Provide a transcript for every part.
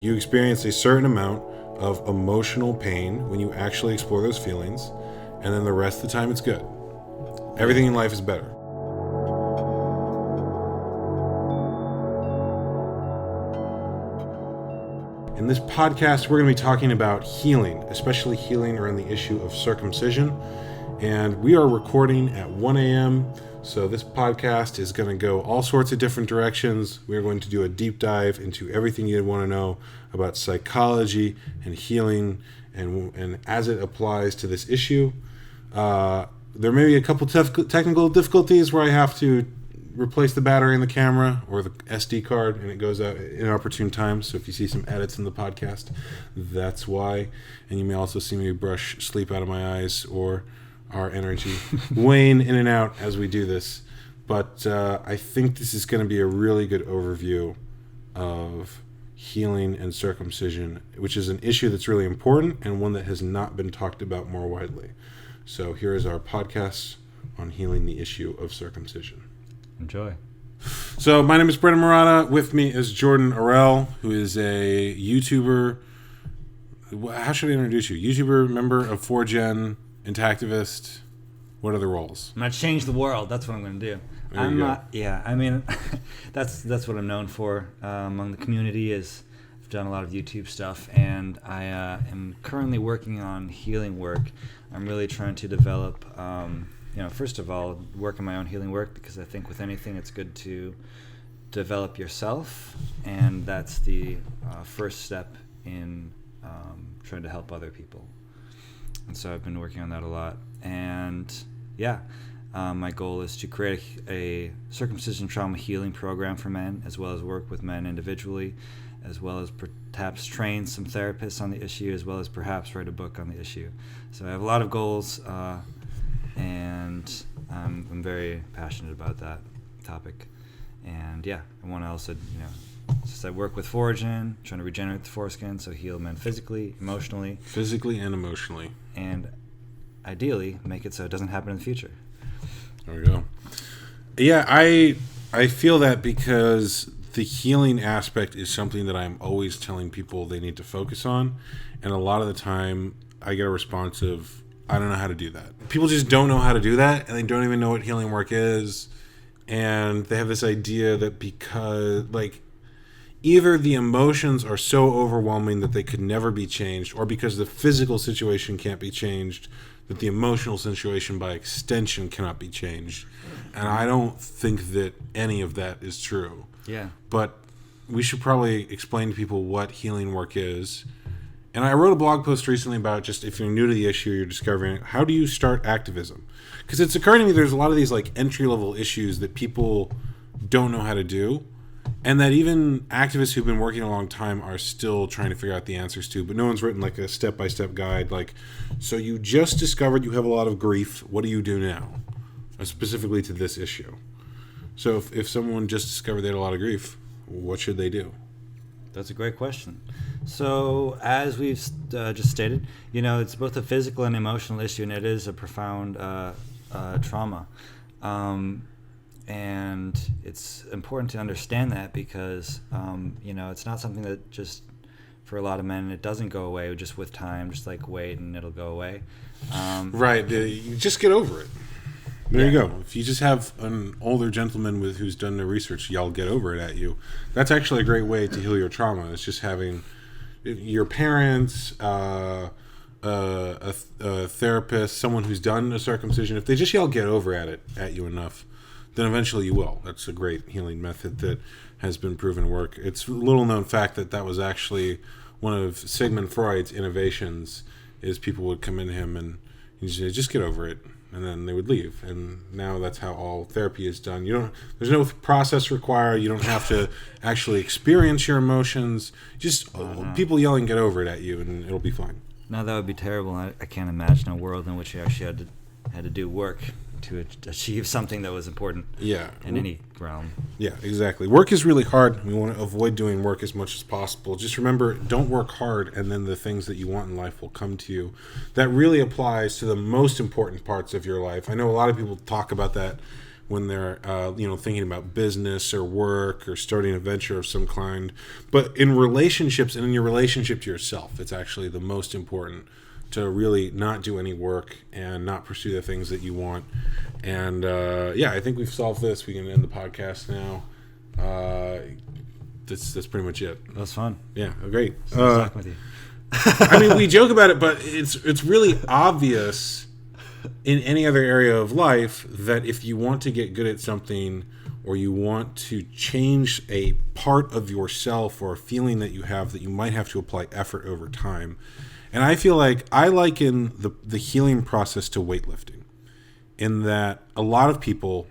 You experience a certain amount of emotional pain when you actually explore those feelings, and then the rest of the time it's good. Everything in life is better. In this podcast, we're going to be talking about healing, especially healing around the issue of circumcision. And we are recording at 1 a.m., so this podcast is going to go all sorts of different directions. We're going to do a deep dive into everything you'd want to know about psychology and healing and as it applies to this issue. There may be a couple technical difficulties where I have to replace the battery in the camera or the SD card, and it goes out at inopportune times. So if you see some edits in the podcast, that's why. And you may also see me brush sleep out of my eyes or our energy wane in and out as we do this. But I think this is going to be a really good overview of healing and circumcision, which is an issue that's really important and one that has not been talked about more widely. So here is our podcast on healing the issue of circumcision. Enjoy. So my name is Brendon Marotta. With me is Jordan Arell, who is a YouTuber. How should I introduce you? YouTuber, member of 4Gen, Activist. What are the roles? I'm gonna change the world. That's what I'm gonna do. That's what I'm known for among the community. Is I've done a lot of YouTube stuff, and I am currently working on healing work. I'm really trying to develop, first of all, work in my own healing work, because I think with anything it's good to develop yourself, and that's the first step in trying to help other people. And so I've been working on that a lot. And my goal is to create a circumcision trauma healing program for men, as well as work with men individually, as well as perhaps train some therapists on the issue, as well as perhaps write a book on the issue. So I have a lot of goals, and I'm very passionate about that topic. And I want to also, since I work with 4Gen, trying to regenerate the foreskin, so heal men physically, emotionally. Physically and emotionally. And ideally, make it so it doesn't happen in the future. There we go. Yeah, I feel that because the healing aspect is something that I'm always telling people they need to focus on. And a lot of the time, I get a response of, I don't know how to do that. People just don't know how to do that, and they don't even know what healing work is. And they have this idea that because, either the emotions are so overwhelming that they could never be changed, or because the physical situation can't be changed, that the emotional situation by extension cannot be changed. And I don't think that any of that is true. Yeah. But we should probably explain to people what healing work is. And I wrote a blog post recently about just if you're new to the issue, you're discovering it, how do you start activism? Because it's occurring to me there's a lot of these entry-level issues that people don't know how to do, and that even activists who've been working a long time are still trying to figure out the answers to, but no one's written a step-by-step guide. So you just discovered you have a lot of grief. What do you do now? Specifically to this issue. So if someone just discovered they had a lot of grief, what should they do? That's a great question. So as we've just stated, it's both a physical and emotional issue, and it is a profound trauma. And it's important to understand that because, it's not something that just, for a lot of men, it doesn't go away just with time, just wait and it'll go away. Right. You just get over it. There you go. If you just have an older gentleman who's done the research yell "get over it" at you, that's actually a great way to heal your trauma. It's just having your parents, a therapist, someone who's done a circumcision. If they just yell "get over at you enough, then eventually you will. That's a great healing method that has been proven to work. It's a little known fact that was actually one of Sigmund Freud's innovations, is people would come in him and he'd say, just get over it. And then they would leave. And now that's how all therapy is done. There's no process required. You don't have to actually experience your emotions. Just people yelling "get over it" at you, and it'll be fine. No, that would be terrible. I can't imagine a world in which you actually had to do work to achieve something that was important in any realm. Yeah, exactly. Work is really hard. We want to avoid doing work as much as possible. Just remember, don't work hard, and then the things that you want in life will come to you. That really applies to the most important parts of your life. I know a lot of people talk about that when they're thinking about business or work or starting a venture of some kind. But in relationships and in your relationship to yourself, it's actually the most important to really not do any work and not pursue the things that you want. And I think we've solved this. We can end the podcast now. That's pretty much it. That was fun. Yeah, great. Talking with you. I mean, we joke about it, but it's really obvious in any other area of life that if you want to get good at something, or you want to change a part of yourself or a feeling that you have, that you might have to apply effort over time. And I feel like I liken the healing process to weightlifting, in that a lot of people,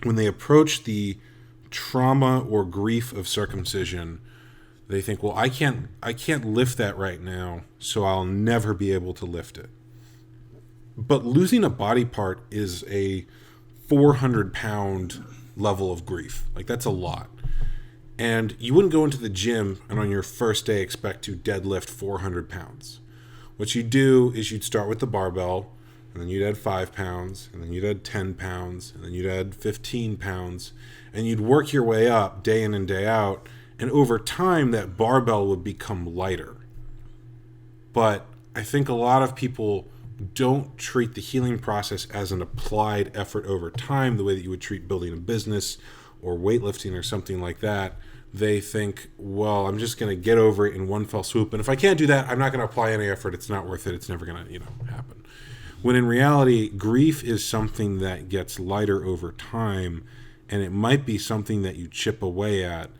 when they approach the trauma or grief of circumcision, they think, well, I can't lift that right now, so I'll never be able to lift it. But losing a body part is a 400-pound level of grief. Like, that's a lot. And you wouldn't go into the gym and on your first day expect to deadlift 400 pounds. What you do is you'd start with the barbell, and then you'd add 5 pounds, and then you'd add 10 pounds, and then you'd add 15 pounds, and you'd work your way up day in and day out. And over time, that barbell would become lighter. But I think a lot of people don't treat the healing process as an applied effort over time, the way that you would treat building a business or weightlifting or something like that. They think, well, I'm just going to get over it in one fell swoop. And if I can't do that, I'm not going to apply any effort. It's not worth it. It's never going to, happen. When in reality, grief is something that gets lighter over time, and it might be something that you chip away at.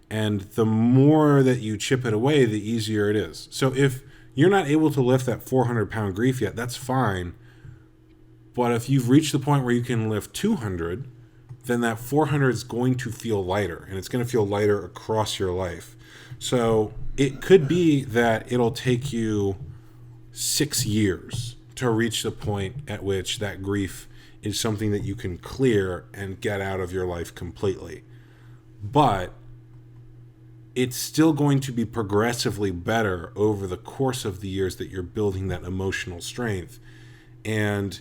And the more that you chip it away, the easier it is. So if you're not able to lift that 400-pound grief yet, that's fine. But if you've reached the point where you can lift 200, then that 400 is going to feel lighter, and it's going to feel lighter across your life. So it could be that it'll take you 6 years to reach the point at which that grief is something that you can clear and get out of your life completely. But it's still going to be progressively better over the course of the years that you're building that emotional strength. And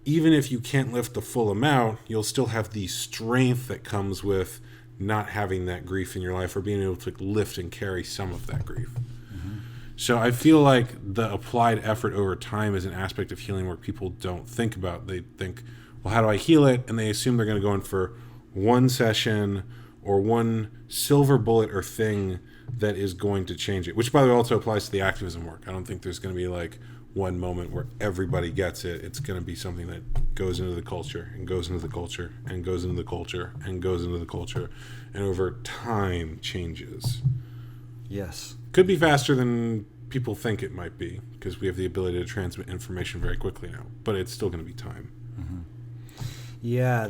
even if you can't lift the full amount, you'll still have the strength that comes with not having that grief in your life, or being able to lift and carry some of that grief. Mm-hmm. So I feel like the applied effort over time is an aspect of healing where people don't think about. They think, well, how do I heal it? And they assume they're going to go in for one session or one silver bullet or thing that is going to change it, which, by the way, also applies to the activism work. I don't think there's going to be like one moment where everybody gets it. It's going to be something that goes into the culture and goes into the culture and goes into the culture and goes into the culture, and over time changes. Yes. Could be faster than people think it might be, because we have the ability to transmit information very quickly now, but it's still going to be time. Mm-hmm. Yeah,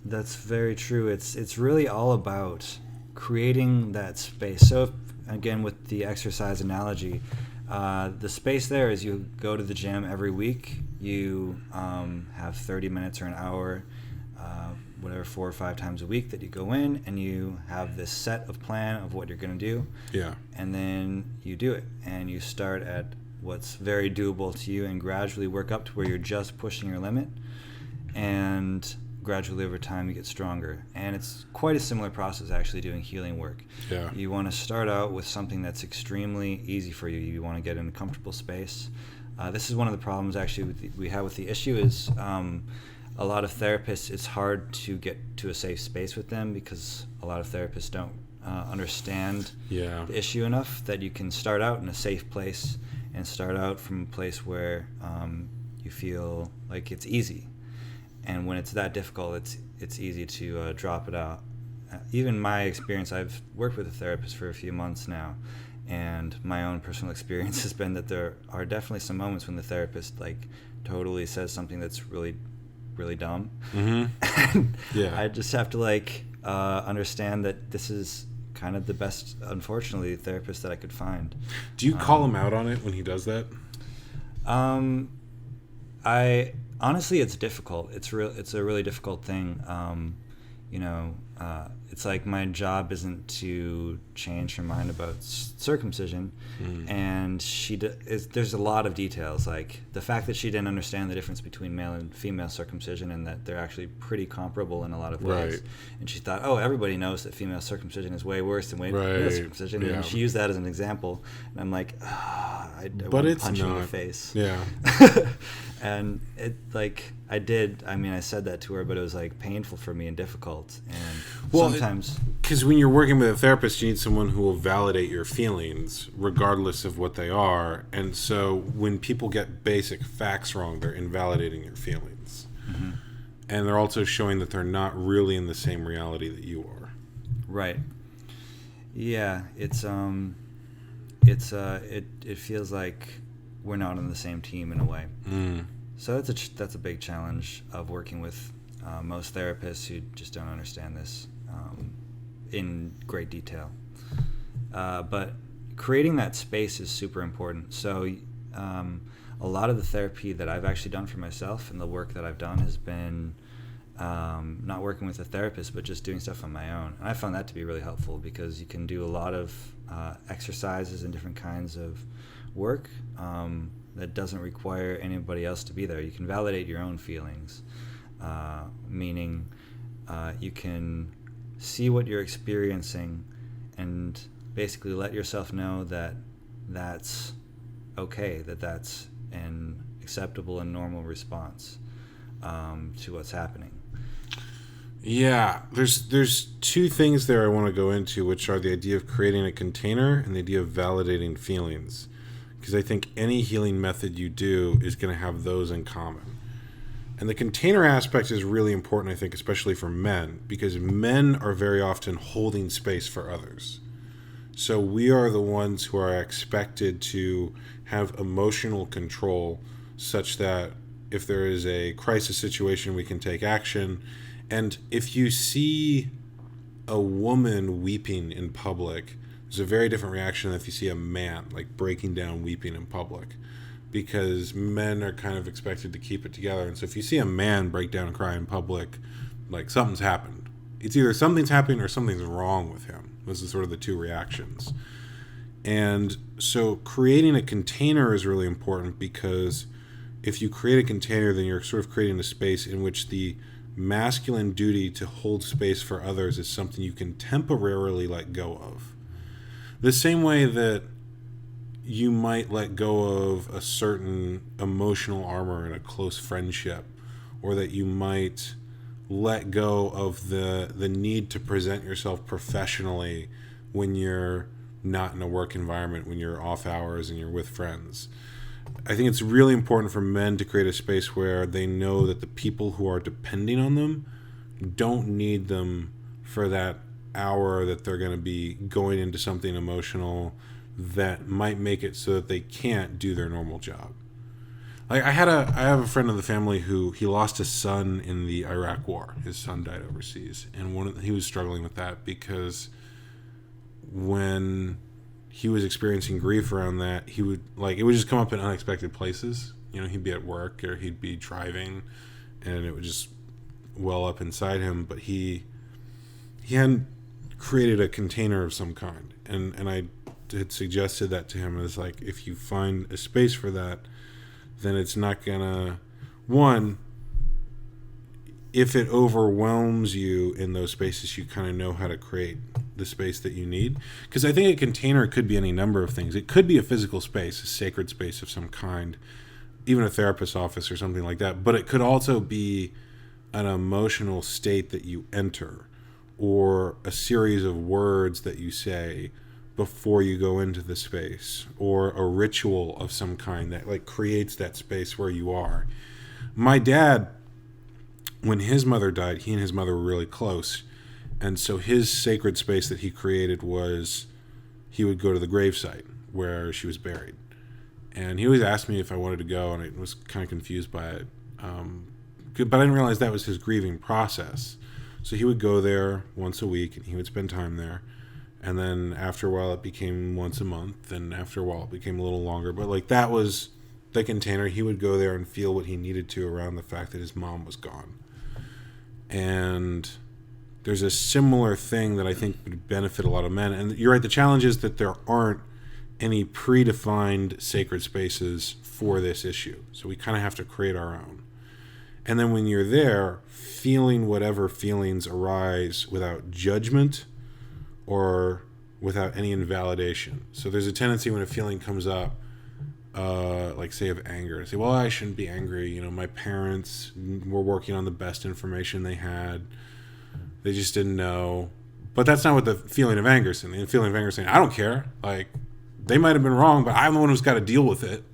that's very true. It's really all about creating that space. So if, again, with the exercise analogy, the space there is you go to the gym every week. You have 30 minutes or an hour, whatever, 4 or 5 times a week that you go in, and you have this set of plan of what you're going to do. Yeah. And then you do it, and you start at what's very doable to you and gradually work up to where you're just pushing your limit, and gradually over time you get stronger. And it's quite a similar process actually doing healing work. Yeah. You want to start out with something that's extremely easy for you. You want to get in a comfortable space. This is one of the problems actually we have with the issue is a lot of therapists, it's hard to get to a safe space with them because a lot of therapists don't understand the issue enough that you can start out in a safe place and start out from a place where you feel like it's easy. And when it's that difficult, it's easy to drop it out. Even my experience, I've worked with a therapist for a few months now, and my own personal experience has been that there are definitely some moments when the therapist like totally says something that's really, really dumb. Mm-hmm. Yeah. I just have to understand that this is kind of the best, unfortunately, therapist that I could find. Do you call him out on it when he does that? Honestly, it's difficult. It's a really difficult thing. it's like my job isn't to change her mind about circumcision, and there's a lot of details, like the fact that she didn't understand the difference between male and female circumcision, and that they're actually pretty comparable in a lot of ways. Right. And she thought, oh, everybody knows that female circumcision is way worse than male circumcision, yeah. And she used that as an example, and I'm like, I want to punch you in the face. Yeah. And it, like, I said that to her, but it was like painful for me and difficult. And sometimes, because when you're working with a therapist, you need someone who will validate your feelings regardless of what they are. And so when people get basic facts wrong, they're invalidating your feelings. Mm-hmm. And they're also showing that they're not really in the same reality that you are. Right. Yeah, it feels like we're not on the same team in a way. So that's a big challenge of working with most therapists who just don't understand this in great detail. But creating that space is super important. So a lot of the therapy that I've actually done for myself and the work that I've done has been not working with a therapist, but just doing stuff on my own. And I found that to be really helpful because you can do a lot of exercises and different kinds of work that doesn't require anybody else to be there. You can validate your own feelings, meaning you can see what you're experiencing and basically let yourself know that that's okay, that that's an acceptable and normal response to what's happening. Yeah, there's two things there I want to go into, which are the idea of creating a container and the idea of validating feelings. Because I think any healing method you do is going to have those in common. And the container aspect is really important, I think, especially for men, because men are very often holding space for others. So we are the ones who are expected to have emotional control such that if there is a crisis situation, we can take action. And if you see a woman weeping in public, there's a very different reaction than if you see a man like breaking down weeping in public, because men are kind of expected to keep it together. And so if you see a man break down and cry in public, like something's happened. It's either something's happening or something's wrong with him. Those are sort of the two reactions. And so creating a container is really important, because if you create a container, then you're sort of creating a space in which the masculine duty to hold space for others is something you can temporarily let go of. The same way that you might let go of a certain emotional armor in a close friendship, or that you might let go of the need to present yourself professionally when you're not in a work environment, when you're off hours and you're with friends. I think it's really important for men to create a space where they know that the people who are depending on them don't need them for that hour that they're going to be going into something emotional that might make it so that they can't do their normal job. Like I have a friend of the family who he lost his son in the Iraq War. His son died overseas, and he was struggling with that because when he was experiencing grief around that, it would just come up in unexpected places. You know, he'd be at work or he'd be driving, and it would just well up inside him. But he hadn't created a container of some kind, and I had suggested that to him as like, if you find a space for that, then it's not gonna, one, if it overwhelms you in those spaces, you kind of know how to create the space that you need. Because I think a container could be any number of things. It could be a physical space, a sacred space of some kind, even a therapist's office or something like that. But it could also be an emotional state that you enter, or a series of words that you say before you go into the space, or a ritual of some kind that like creates that space where you are. My dad, when his mother died, he and his mother were really close. And so his sacred space that he created was he would go to the gravesite where she was buried. And he always asked me if I wanted to go, and I was kind of confused by it. But I didn't realize that was his grieving process. So he would go there once a week, and he would spend time there. And then after a while, it became once a month. And after a while, it became a little longer. But like that was the container. He would go there and feel what he needed to around the fact that his mom was gone. And there's a similar thing that I think would benefit a lot of men. And you're right, the challenge is that there aren't any predefined sacred spaces for this issue. So we kind of have to create our own. And then when you're there, feeling whatever feelings arise without judgment or without any invalidation. So there's a tendency when a feeling comes up, like say of anger, to say, well, I shouldn't be angry. You know, my parents were working on the best information they had. They just didn't know. But that's not what the feeling of anger is saying. The feeling of anger is saying, I don't care. Like, they might have been wrong, but I'm the one who's got to deal with it.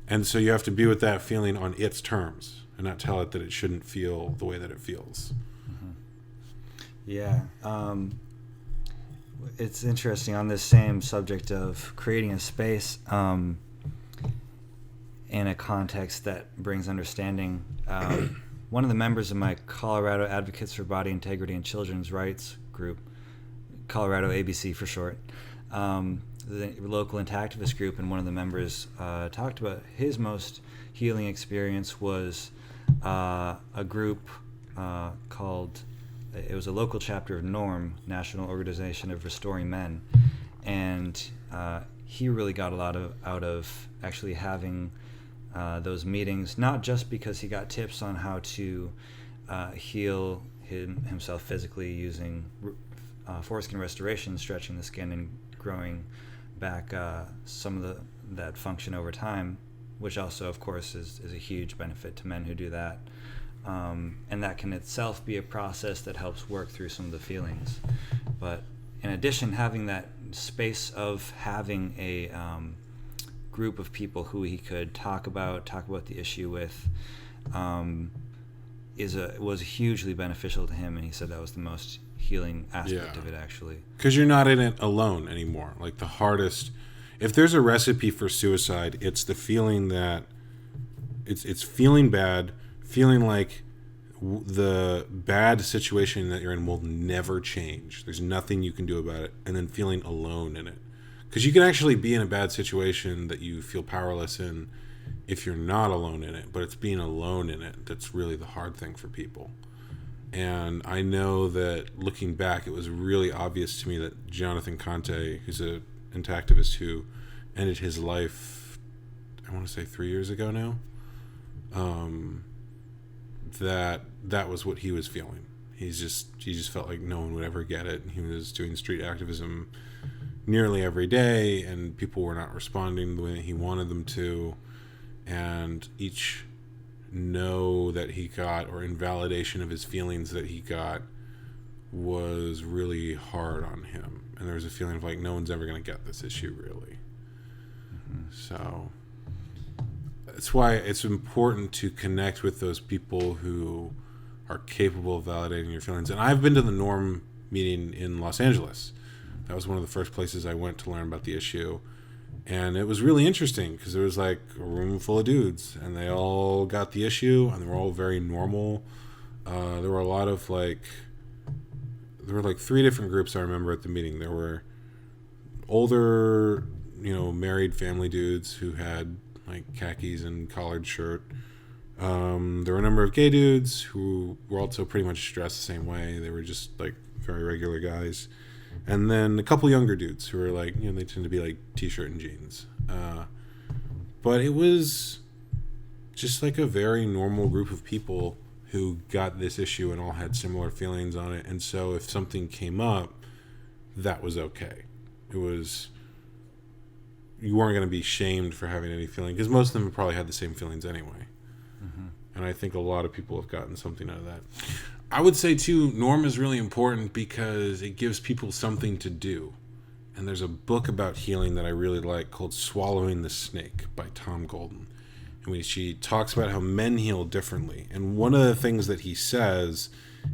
And so you have to be with that feeling on its terms and not tell it that it shouldn't feel the way that it feels. Mm-hmm. Yeah. It's interesting on this same subject of creating a space in a context that brings understanding. One of the members of my Colorado Advocates for Body Integrity and Children's Rights group, Colorado ABC for short, the local activist group, and one of the members talked about his most healing experience was a group called, it was a local chapter of NORM, National Organization of Restoring Men, and he really got a lot out of actually having those meetings, not just because he got tips on how to heal himself physically using foreskin restoration, stretching the skin and growing back some of that function over time, which also, of course, is a huge benefit to men who do that. And that can itself be a process that helps work through some of the feelings. But in addition, having that space of having a group of people who he could talk about the issue with was hugely beneficial to him, and he said that was the most healing aspect of it, actually. Because you're not in it alone anymore. Like, the hardest, if there's a recipe for suicide, it's the feeling that it's feeling bad, feeling like the bad situation that you're in will never change. There's nothing you can do about it, and then feeling alone in it. Because you can actually be in a bad situation that you feel powerless in if you're not alone in it, but it's being alone in it that's really the hard thing for people. And I know that looking back, it was really obvious to me that Jonathan Conte, who's an activist who ended his life, I want to say 3 years ago now, that was what he was feeling. He just felt like no one would ever get it. He was doing street activism nearly every day, and people were not responding the way that he wanted them to, and each no that he got or invalidation of his feelings that he got was really hard on him, and there was a feeling of like no one's ever going to get this issue really. Mm-hmm. So that's why it's important to connect with those people who are capable of validating your feelings. And I've been to the NORM meeting in Los Angeles. That was one of the first places I went to learn about the issue. And it was really interesting because there was like a room full of dudes and they all got the issue and they were all very normal. There were a lot of there were like 3 different groups I remember at the meeting. There were older, married family dudes who had like khakis and collared shirt. There were a number of gay dudes who were also pretty much dressed the same way. They were just like very regular guys. And then a couple younger dudes who were like, they tend to be like t-shirt and jeans. But it was just like a very normal group of people who got this issue and all had similar feelings on it. And so if something came up, that was okay. You weren't going to be shamed for having any feeling, because most of them probably had the same feelings anyway. Mm-hmm. And I think a lot of people have gotten something out of that. I would say, too, NORM is really important because it gives people something to do. And there's a book about healing that I really like called Swallowing the Snake by Tom Golden. And she talks about how men heal differently. And one of the things that he says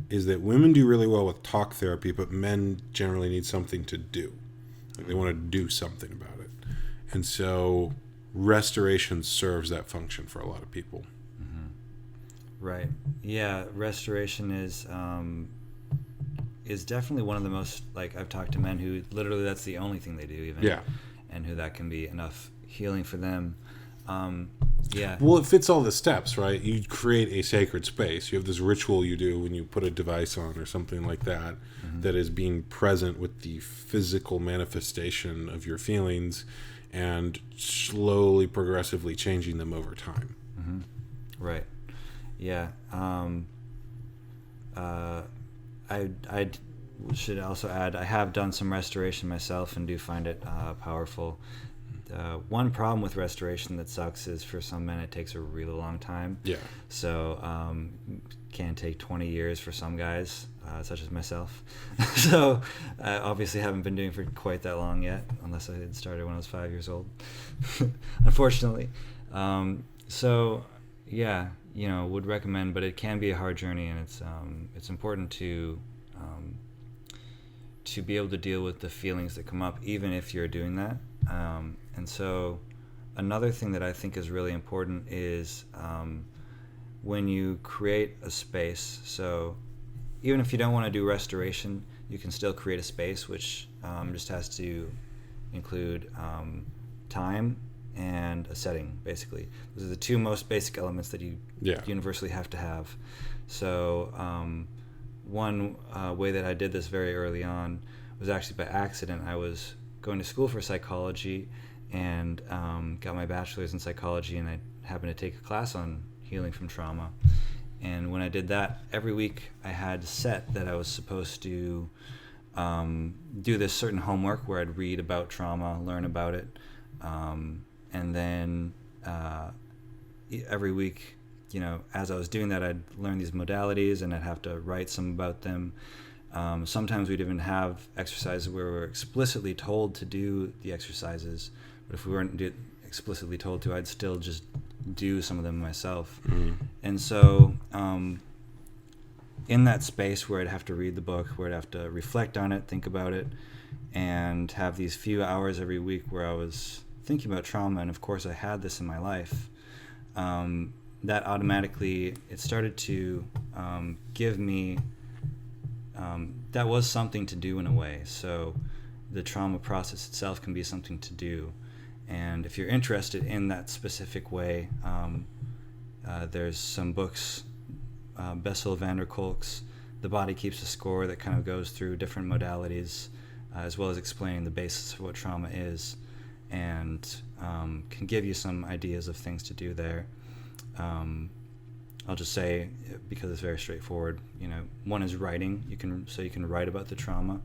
is that women do really well with talk therapy, but men generally need something to do. Like they want to do something about it. And so restoration serves that function for a lot of people. Right. Yeah, restoration is definitely one of the most, like, I've talked to men who literally that's the only thing they do even. Yeah. And who that can be enough healing for them. Yeah. Well, it fits all the steps, right? You create a sacred space. You have this ritual you do when you put a device on or something like that, that is being present with the physical manifestation of your feelings and slowly, progressively changing them over time. Right. Yeah. I should also add, I have done some restoration myself and do find it powerful. One problem with restoration that sucks is for some men it takes a really long time. Yeah. So can take 20 years for some guys, such as myself. So I obviously haven't been doing it for quite that long yet, unless I had started when I was 5 years old, unfortunately. So yeah, would recommend, but it can be a hard journey, and it's important to be able to deal with the feelings that come up, even if you're doing that. And so another thing that I think is really important is when you create a space, so even if you don't want to do restoration, you can still create a space, which just has to include time and a setting, basically. Those are the two most basic elements that you universally have to have. So one way that I did this very early on was actually by accident. I was going to school for psychology and got my bachelor's in psychology, and I happened to take a class on healing from trauma. And when I did that, every week I had set that I was supposed to do this certain homework where I'd read about trauma, learn about it, and then every week, as I was doing that, I'd learn these modalities and I'd have to write some about them. Sometimes we'd even have exercises where we were explicitly told to do the exercises, but if we weren't explicitly told to, I'd still just do some of them myself. And so in that space where I'd have to read the book, where I'd have to reflect on it, think about it, and have these few hours every week where I was thinking about trauma, and of course I had this in my life, that automatically, it started to give me, that was something to do in a way. So the trauma process itself can be something to do. And if you're interested in that specific way, there's some books, Bessel van der Kolk's The Body Keeps a Score, that kind of goes through different modalities, as well as explaining the basis of what trauma is, and can give you some ideas of things to do there. I'll just say, because it's very straightforward, one is writing. You can write about the trauma,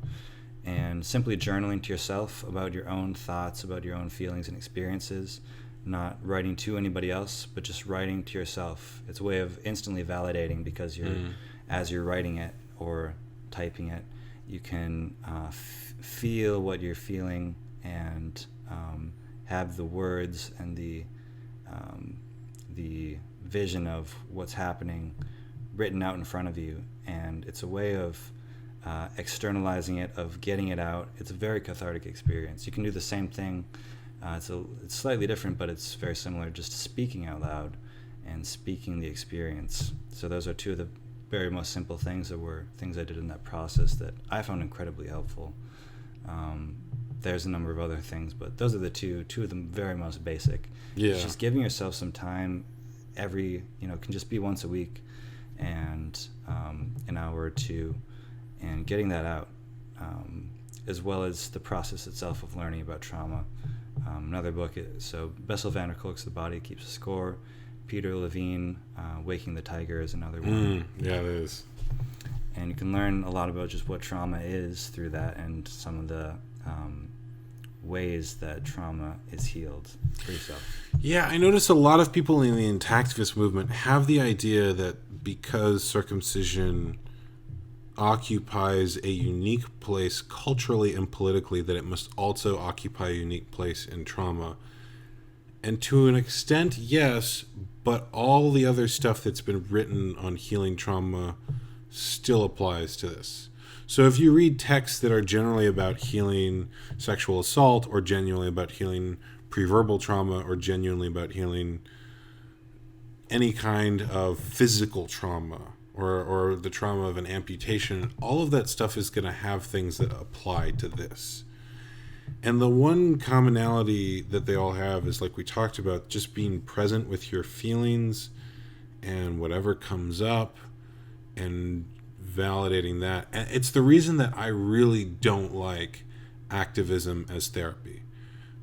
and simply journaling to yourself about your own thoughts, about your own feelings and experiences, not writing to anybody else, but just writing to yourself. It's a way of instantly validating, because as you're writing it or typing it, you can feel what you're feeling and have the words and the vision of what's happening written out in front of you. And it's a way of externalizing it, of getting it out. It's a very cathartic experience. You can do the same thing. It's slightly different, but it's very similar, just speaking out loud and speaking the experience. So those are two of the very most simple things that were things I did in that process that I found incredibly helpful. There's a number of other things, but those are the two of them very most basic. Yeah. It's just giving yourself some time can just be once a week, and an hour or two, and getting that out, as well as the process itself of learning about trauma. Another book, so Bessel van der Kolk's The Body Keeps a Score. Peter Levine, Waking the Tiger is another one. Yeah, it is. And you can learn a lot about just what trauma is through that, and some of the ways that trauma is healed for yourself. Yeah, I notice a lot of people in the Activist movement have the idea that because circumcision occupies a unique place culturally and politically, that it must also occupy a unique place in trauma. And to an extent, yes, but all the other stuff that's been written on healing trauma still applies to this. So if you read texts that are generally about healing sexual assault, or genuinely about healing preverbal trauma, or genuinely about healing any kind of physical trauma, or the trauma of an amputation, all of that stuff is going to have things that apply to this. And the one commonality that they all have is, like we talked about, just being present with your feelings and whatever comes up and validating that. And it's the reason that I really don't like activism as therapy.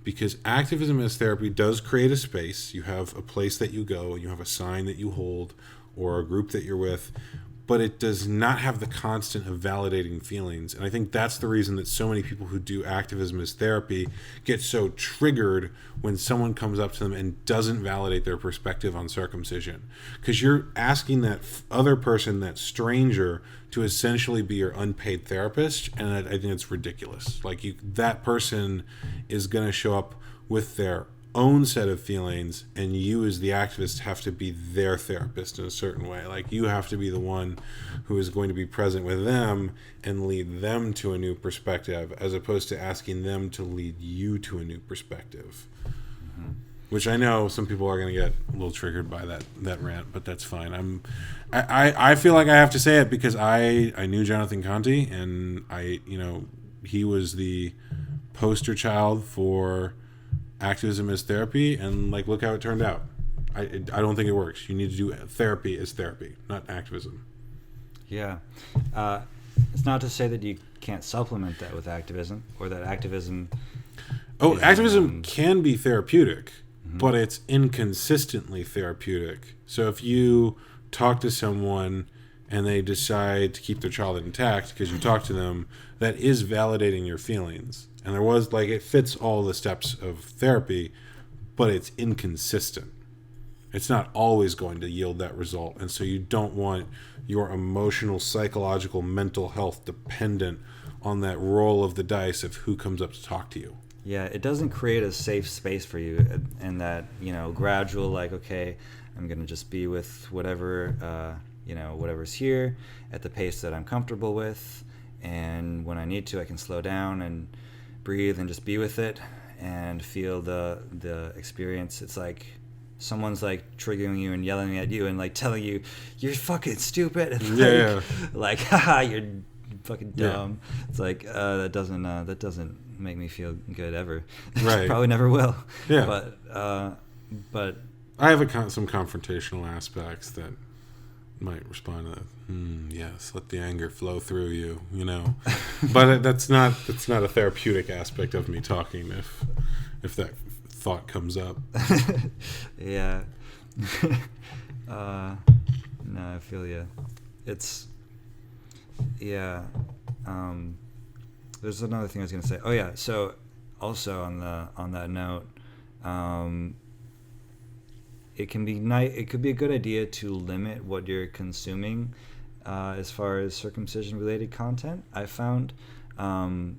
Because activism as therapy does create a space. You have a place that you go, you have a sign that you hold, or a group that you're with, but it does not have the constant of validating feelings. And I think that's the reason that so many people who do activism as therapy get so triggered when someone comes up to them and doesn't validate their perspective on circumcision. Because you're asking that other person, that stranger, to essentially be your unpaid therapist, and I think it's ridiculous. Like, that person is going to show up with their own set of feelings, and you as the activist have to be their therapist in a certain way. Like, you have to be the one who is going to be present with them and lead them to a new perspective, as opposed to asking them to lead you to a new perspective. Mm-hmm. Which I know some people are going to get a little triggered by that rant, but that's fine. I feel like I have to say it because I knew Jonathan Conte, and he was the poster child for activism as therapy, and like, look how it turned out. I don't think it works. You need to do therapy as therapy, not activism. Yeah. It's not to say that you can't supplement that with activism, or that activism... Activism can be therapeutic, but it's inconsistently therapeutic. So if you talk to someone and they decide to keep their child intact because you talk to them, that is validating your feelings. And there was, like, it fits all the steps of therapy, but it's inconsistent. It's not always going to yield that result. And so you don't want your emotional, psychological, mental health dependent on that roll of the dice of who comes up to talk to you. Yeah, it doesn't create a safe space for you, and that, gradual, like, okay, I'm going to just be with whatever, whatever's here at the pace that I'm comfortable with. And when I need to, I can slow down and breathe and just be with it and feel the experience. It's like someone's like triggering you and yelling at you and like telling you you're fucking stupid and like haha, you're fucking dumb. Yeah. It's like that doesn't make me feel good ever. Right. Probably never will. Yeah. But I have some confrontational aspects that might respond to that. Yes, let the anger flow through you, But that's not a therapeutic aspect of me talking if that thought comes up. Yeah. No, I feel you. It's there's another thing I was going to say. Oh yeah, so also on that note, it could be a good idea to limit what you're consuming as far as circumcision related content, I found, and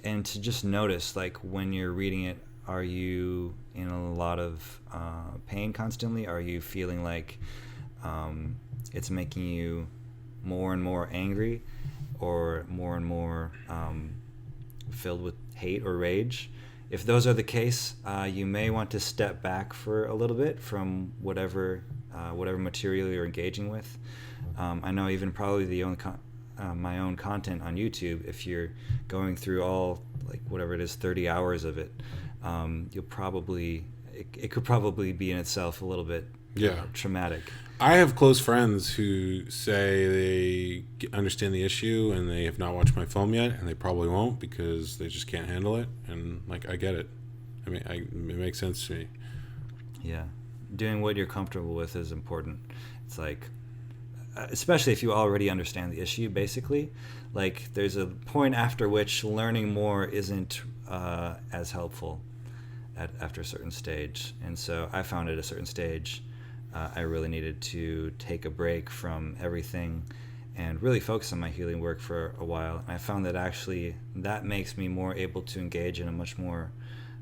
to just notice, like, when you're reading it, are you in a lot of pain constantly? Are you feeling like it's making you more and more angry, or more and more filled with hate or rage? If those are the case, you may want to step back for a little bit from whatever material you're engaging with. I know even probably my own content on YouTube, if you're going through all, like, whatever it is, 30 hours of it, you'll probably, it could probably be in itself a little bit traumatic. I have close friends who say they understand the issue and they have not watched my film yet, and they probably won't because they just can't handle it. And, like, I get it. I mean, it makes sense to me. Yeah. Doing what you're comfortable with is important. It's like, especially if you already understand the issue, basically, like, there's a point after which learning more isn't as helpful after a certain stage. And so I found at a certain stage, I really needed to take a break from everything and really focus on my healing work for a while. And I found that actually that makes me more able to engage in a much more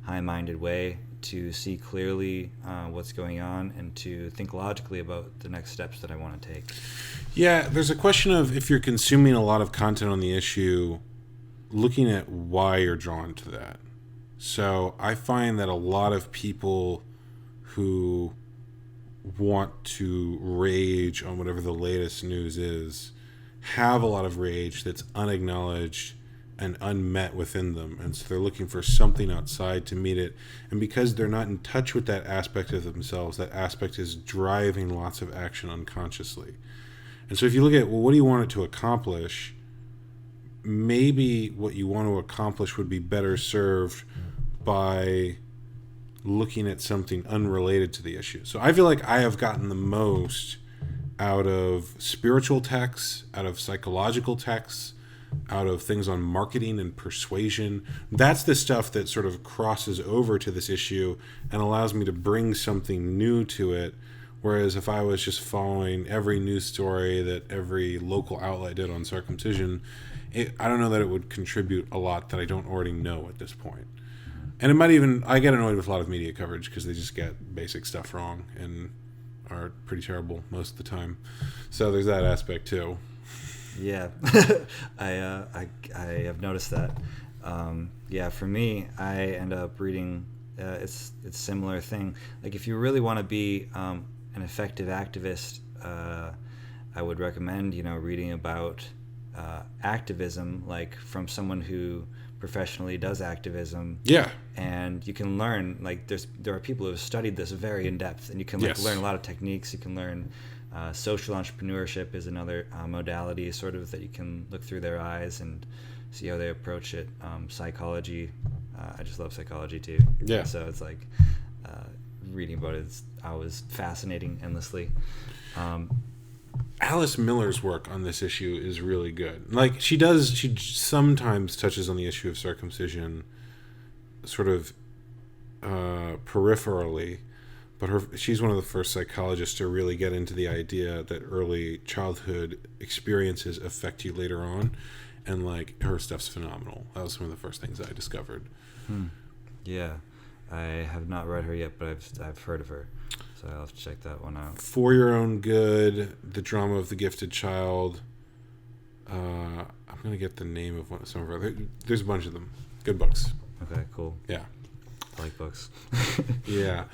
high-minded way, to see clearly what's going on, and to think logically about the next steps that I want to take. Yeah, there's a question of, if you're consuming a lot of content on the issue, looking at why you're drawn to that. So I find that a lot of people who want to rage on whatever the latest news is have a lot of rage that's unacknowledged and unmet within them, and so they're looking for something outside to meet it. And because they're not in touch with that aspect of themselves, that aspect is driving lots of action unconsciously. And so if you look at, well, what do you want it to accomplish? Maybe what you want to accomplish would be better served by looking at something unrelated to the issue. So I feel like I have gotten the most out of spiritual texts, out of psychological texts, out of things on marketing and persuasion. That's the stuff that sort of crosses over to this issue and allows me to bring something new to it. Whereas if I was just following every news story that every local outlet did on circumcision, I don't know that it would contribute a lot that I don't already know at this point. And it might even, I get annoyed with a lot of media coverage because they just get basic stuff wrong and are pretty terrible most of the time. So there's that aspect too. Yeah, I have noticed that. Yeah, for me, I end up reading. It's a similar thing. Like if you really want to be an effective activist, I would recommend reading about activism, like from someone who professionally does activism. Yeah. And you can learn, like there are people who have studied this very in depth, and you can learn a lot of techniques. You can learn social entrepreneurship is another modality sort of that you can look through their eyes and see how they approach it. Psychology, I just love psychology too. Yeah. So it's like reading about it is always fascinating endlessly. Alice Miller's work on this issue is really good. Like she sometimes touches on the issue of circumcision sort of peripherally, but she's one of the first psychologists to really get into the idea that early childhood experiences affect you later on, and like her stuff's phenomenal. That was one of the first things I discovered. Yeah, I have not read her yet, but I've heard of her. So I'll have to check that one out. For Your Own Good, The Drama of the Gifted Child. I'm going to get the name of some of her. There's a bunch of them. Good books. Okay, cool. Yeah. I like books. Yeah.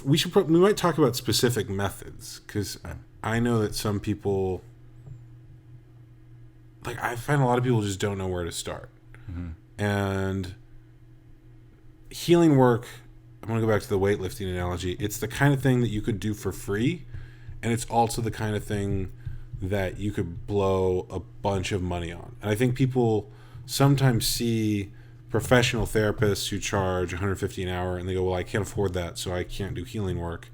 We might talk about specific methods, because I know that some people, like I find a lot of people just don't know where to start. Mm-hmm. And healing work, I'm going to go back to the weightlifting analogy. It's the kind of thing that you could do for free, and it's also the kind of thing that you could blow a bunch of money on. And I think people sometimes see professional therapists who charge $150 an hour, and they go, well, I can't afford that, so I can't do healing work.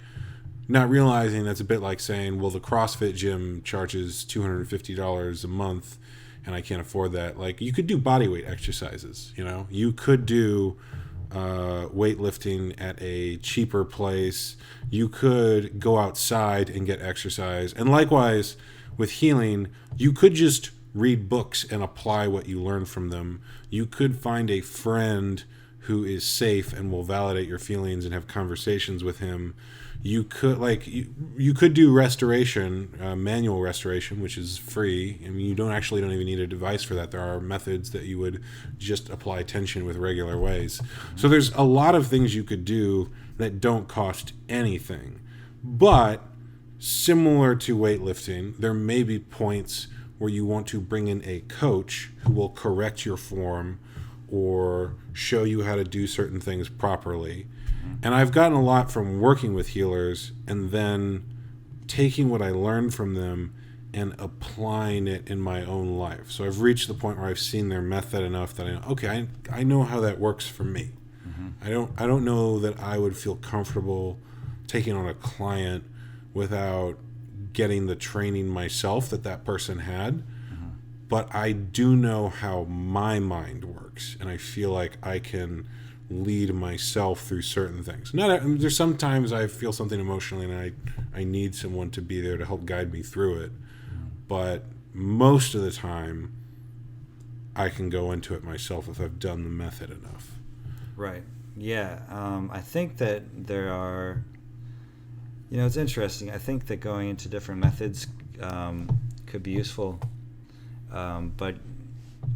Not realizing that's a bit like saying, well, the CrossFit gym charges $250 a month, and I can't afford that. Like, you could do bodyweight exercises, You could do weightlifting at a cheaper place. You could go outside and get exercise. And likewise, with healing, you could just read books and apply what you learn from them. You could find a friend who is safe and will validate your feelings and have conversations with him. You could you could do restoration, manual restoration, which is free. I mean, you don't even need a device for that. There are methods that you would just apply tension with regular ways. So there's a lot of things you could do that don't cost anything. But similar to weightlifting, there may be points where you want to bring in a coach who will correct your form or show you how to do certain things properly. And I've gotten a lot from working with healers and then taking what I learned from them and applying it in my own life. So I've reached the point where I've seen their method enough that I know how that works for me. Mm-hmm. I don't know that I would feel comfortable taking on a client without getting the training myself that person had. Mm-hmm. But I do know how my mind works, and I feel like I can lead myself through certain things. There's sometimes I feel something emotionally and I need someone to be there to help guide me through it. But most of the time I can go into it myself if I've done the method enough. Right. Yeah. I think that there are, it's interesting. I think that going into different methods could be useful. But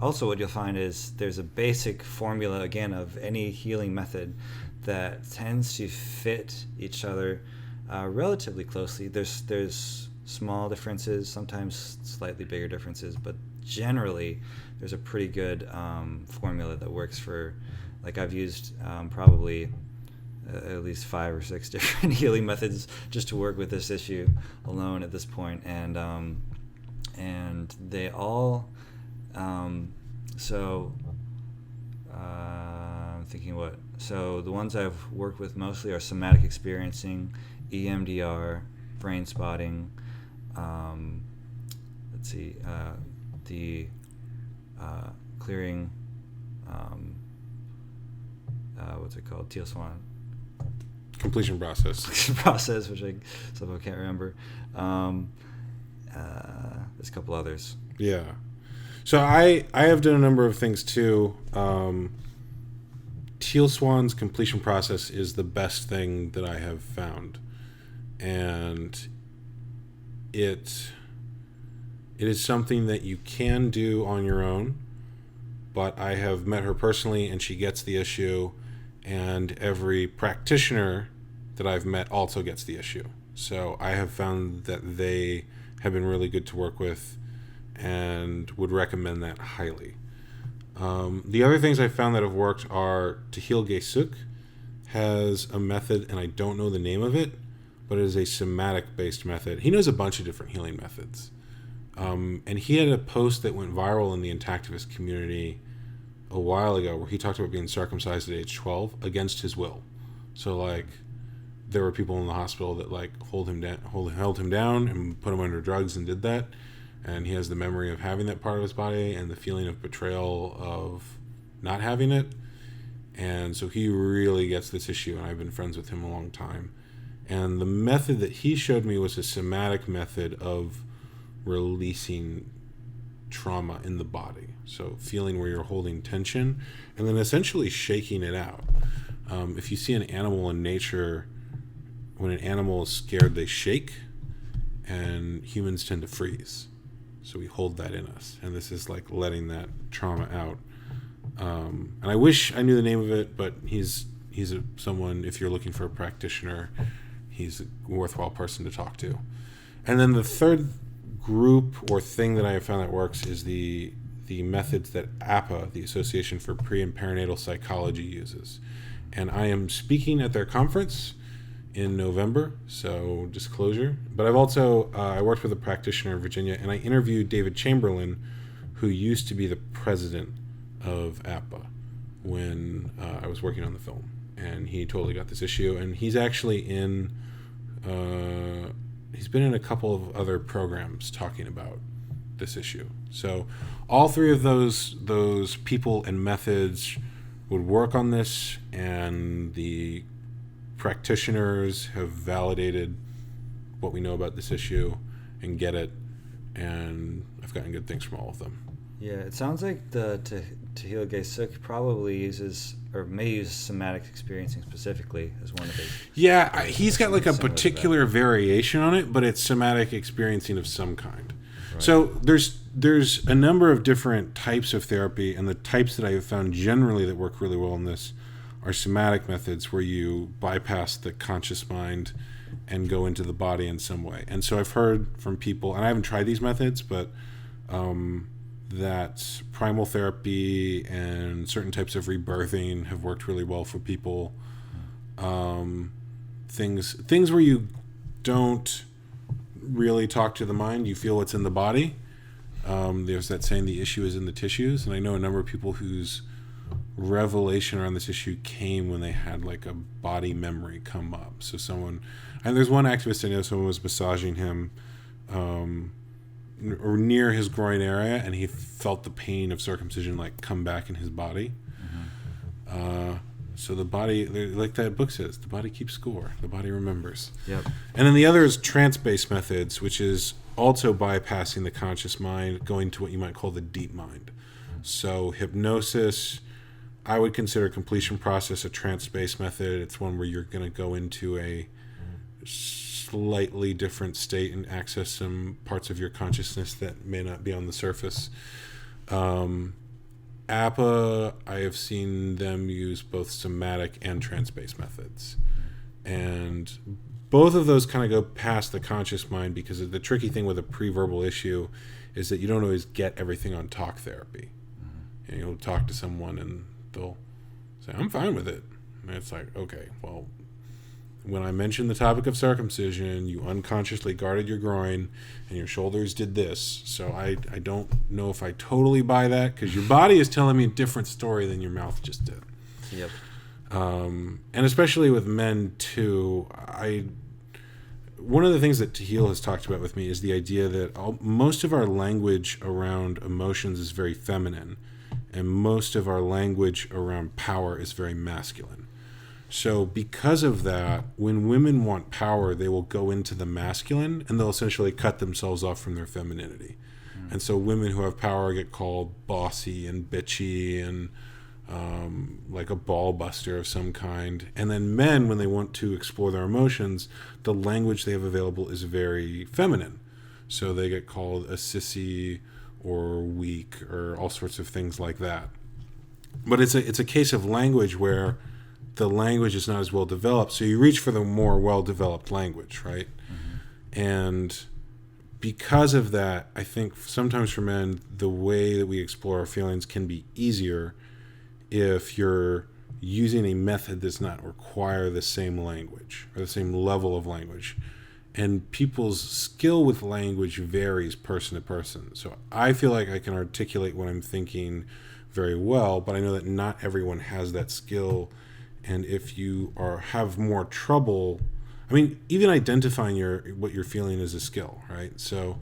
also what you'll find is there's a basic formula, again, of any healing method that tends to fit each other relatively closely. There's small differences, sometimes slightly bigger differences, but generally there's a pretty good formula that works for, like I've used probably at least 5 or 6 different healing methods just to work with this issue alone at this point, and they all I'm thinking so the ones I've worked with mostly are somatic experiencing, EMDR, brain spotting, the clearing, what's it called, Teal Swan completion process, which I somehow can't remember. There's a couple others. Yeah. So I have done a number of things too. Teal Swan's completion process is the best thing that I have found, and it is something that you can do on your own, but I have met her personally and she gets the issue, and every practitioner that I've met also gets the issue. So I have found that they have been really good to work with and would recommend that highly. The other things I found that have worked are Tehil Gesuk has a method, and I don't know the name of it, but it is a somatic-based method. He knows a bunch of different healing methods. And he had a post that went viral in the Activism community a while ago where he talked about being circumcised at age 12 against his will. So, like, there were people in the hospital that, like, held him down and put him under drugs and did that. And he has the memory of having that part of his body and the feeling of betrayal of not having it. And so he really gets this issue, and I've been friends with him a long time. And the method that he showed me was a somatic method of releasing trauma in the body. So feeling where you're holding tension and then essentially shaking it out. If you see an animal in nature, when an animal is scared, they shake, and humans tend to freeze. So we hold that in us, and this is like letting that trauma out. And I wish I knew the name of it, but he's someone, if you're looking for a practitioner, he's a worthwhile person to talk to. And then the third group or thing that I have found that works is the methods that APA, the Association for Pre and Perinatal Psychology, uses. And I am speaking at their conference in November, so disclosure. But I've also, I worked with a practitioner in Virginia, and I interviewed David Chamberlain, who used to be the president of APA when I was working on the film. And he totally got this issue, and he's actually he's been in a couple of other programs talking about this issue. So all three of those people and methods would work on this, and the practitioners have validated what we know about this issue and get it, and I've gotten good things from all of them. Yeah, it sounds like the Tehil Gesuk probably uses, or may use, somatic experiencing specifically as one of the... Yeah, he's got like a particular variation on it, but it's somatic experiencing of some kind. Right. So there's a number of different types of therapy, and the types that I have found generally that work really well in this are somatic methods where you bypass the conscious mind and go into the body in some way. And so I've heard from people, and I haven't tried these methods, but that primal therapy and certain types of rebirthing have worked really well for people. Things where you don't really talk to the mind, you feel what's in the body. There's that saying, the issue is in the tissues, and I know a number of people whose revelation around this issue came when they had like a body memory come up. So someone, and there's one activist I know, someone was massaging him or near his groin area, and he felt the pain of circumcision like come back in his body. So the body, like that book says, the body keeps score, the body remembers. Yep. And then the other is trance-based methods, which is also bypassing the conscious mind, going to what you might call the deep mind. So hypnosis, I would consider completion process a trance-based method. It's one where you're going to go into a slightly different state and access some parts of your consciousness that may not be on the surface. APA, I have seen them use both somatic and trance-based methods. And both of those kind of go past the conscious mind, because the tricky thing with a pre-verbal issue is that you don't always get everything on talk therapy. And you'll talk to someone and they'll say, I'm fine with it. And it's like, okay, well, when I mentioned the topic of circumcision, you unconsciously guarded your groin and your shoulders did this. So I don't know if I totally buy that, because your body is telling me a different story than your mouth just did. Yep. And especially with men too, one of the things that Tehil has talked about with me is the idea that most of our language around emotions is very feminine, and most of our language around power is very masculine. So because of that, when women want power, they will go into the masculine and they'll essentially cut themselves off from their femininity. And so women who have power get called bossy and bitchy and like a ball buster of some kind. And then men, when they want to explore their emotions, the language they have available is very feminine. So they get called a sissy or weak or all sorts of things like that. But it's a case of language where the language is not as well developed. So you reach for the more well-developed language, right? Mm-hmm. And because of that, I think sometimes for men, the way that we explore our feelings can be easier if you're using a method that does not require the same language or the same level of language. And people's skill with language varies person to person. So I feel like I can articulate what I'm thinking very well, but I know that not everyone has that skill. And if you have more trouble, I mean, even identifying what you're feeling is a skill, right? So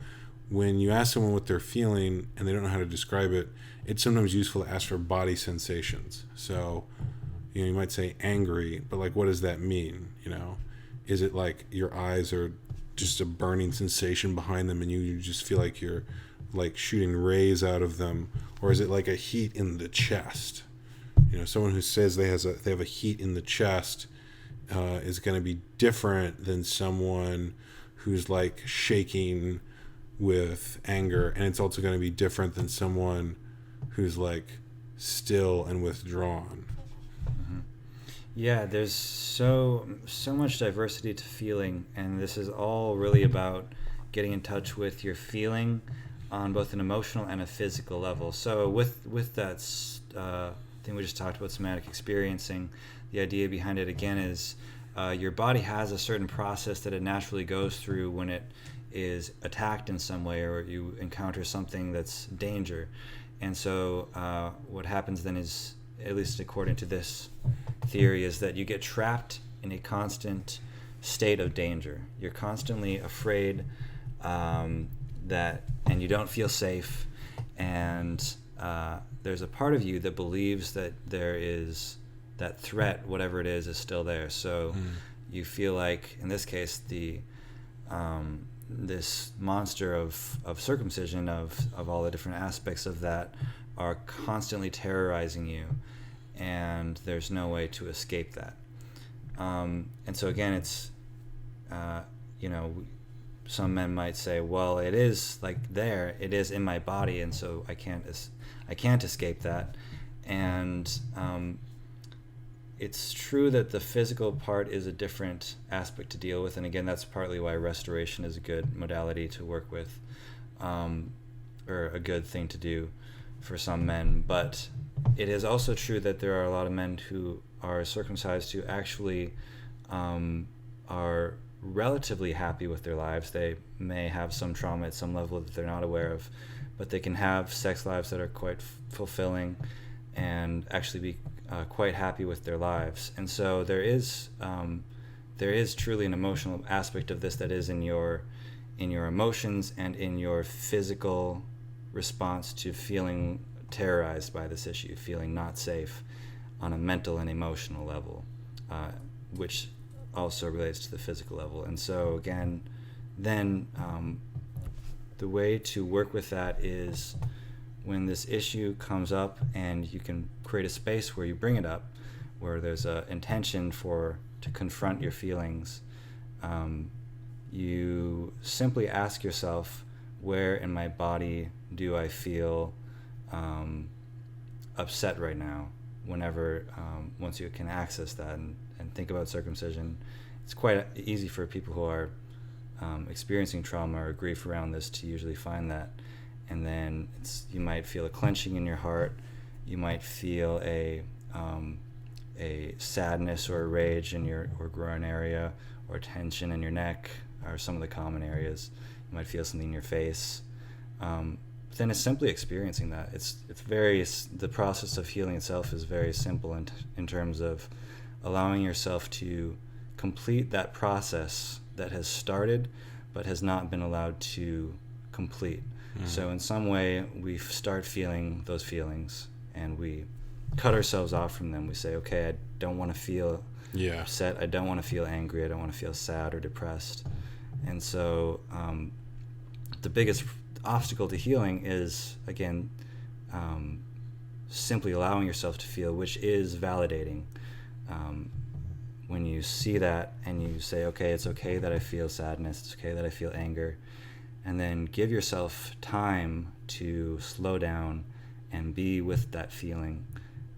when you ask someone what they're feeling and they don't know how to describe it, it's sometimes useful to ask for body sensations. So, you might say angry, but like, what does that mean? Is it like your eyes are just a burning sensation behind them and you just feel like you're like shooting rays out of them? Or is it like a heat in the chest? Someone who says they have a heat in the chest is going to be different than someone who's like shaking with anger, and it's also going to be different than someone who's like still and withdrawn. Mm-hmm. Yeah, there's so much diversity to feeling, and this is all really about getting in touch with your feeling on both an emotional and a physical level. So with that thing we just talked about, somatic experiencing, the idea behind it again is your body has a certain process that it naturally goes through when it is attacked in some way or you encounter something that's danger. And so what happens then is, at least according to this theory, is that you get trapped in a constant state of danger. You're constantly afraid and you don't feel safe, and there's a part of you that believes that there is that threat, whatever it is still there. So you feel like, in this case, this monster of circumcision, of all the different aspects of that, are constantly terrorizing you, and there's no way to escape that. And so again, it's some men might say, well, it is like there, it is in my body, and so I can't escape that. And it's true that the physical part is a different aspect to deal with, and again, that's partly why restoration is a good modality to work with, or a good thing to do for some men. But it is also true that there are a lot of men who are circumcised who actually are relatively happy with their lives. They may have some trauma at some level that they're not aware of, but they can have sex lives that are quite fulfilling and actually be quite happy with their lives. And so there is truly an emotional aspect of this that is in your emotions and in your physical response to feeling terrorized by this issue, feeling not safe on a mental and emotional level, which also relates to the physical level. And so again, then the way to work with that is, when this issue comes up and you can create a space where you bring it up, where there's an intention to confront your feelings, you simply ask yourself, where in my body do I feel upset right now? Once you can access that and think about circumcision it's quite easy for people who are experiencing trauma or grief around this to usually find that. And then you might feel a clenching in your heart. You might feel a sadness or a rage in your or groin area, or tension in your neck, are some of the common areas. You might feel something in your face. But then it's simply experiencing that. The process of healing itself is very simple in terms of allowing yourself to complete that process that has started but has not been allowed to complete. Mm-hmm. So in some way we start feeling those feelings and we cut ourselves off from them. We say, okay, I don't want to feel upset. I don't want to feel angry. I don't want to feel sad or depressed. And so the biggest obstacle to healing is, again, simply allowing yourself to feel, which is validating. When you see that and you say, okay, it's okay that I feel sadness, it's okay that I feel anger, and then give yourself time to slow down and be with that feeling,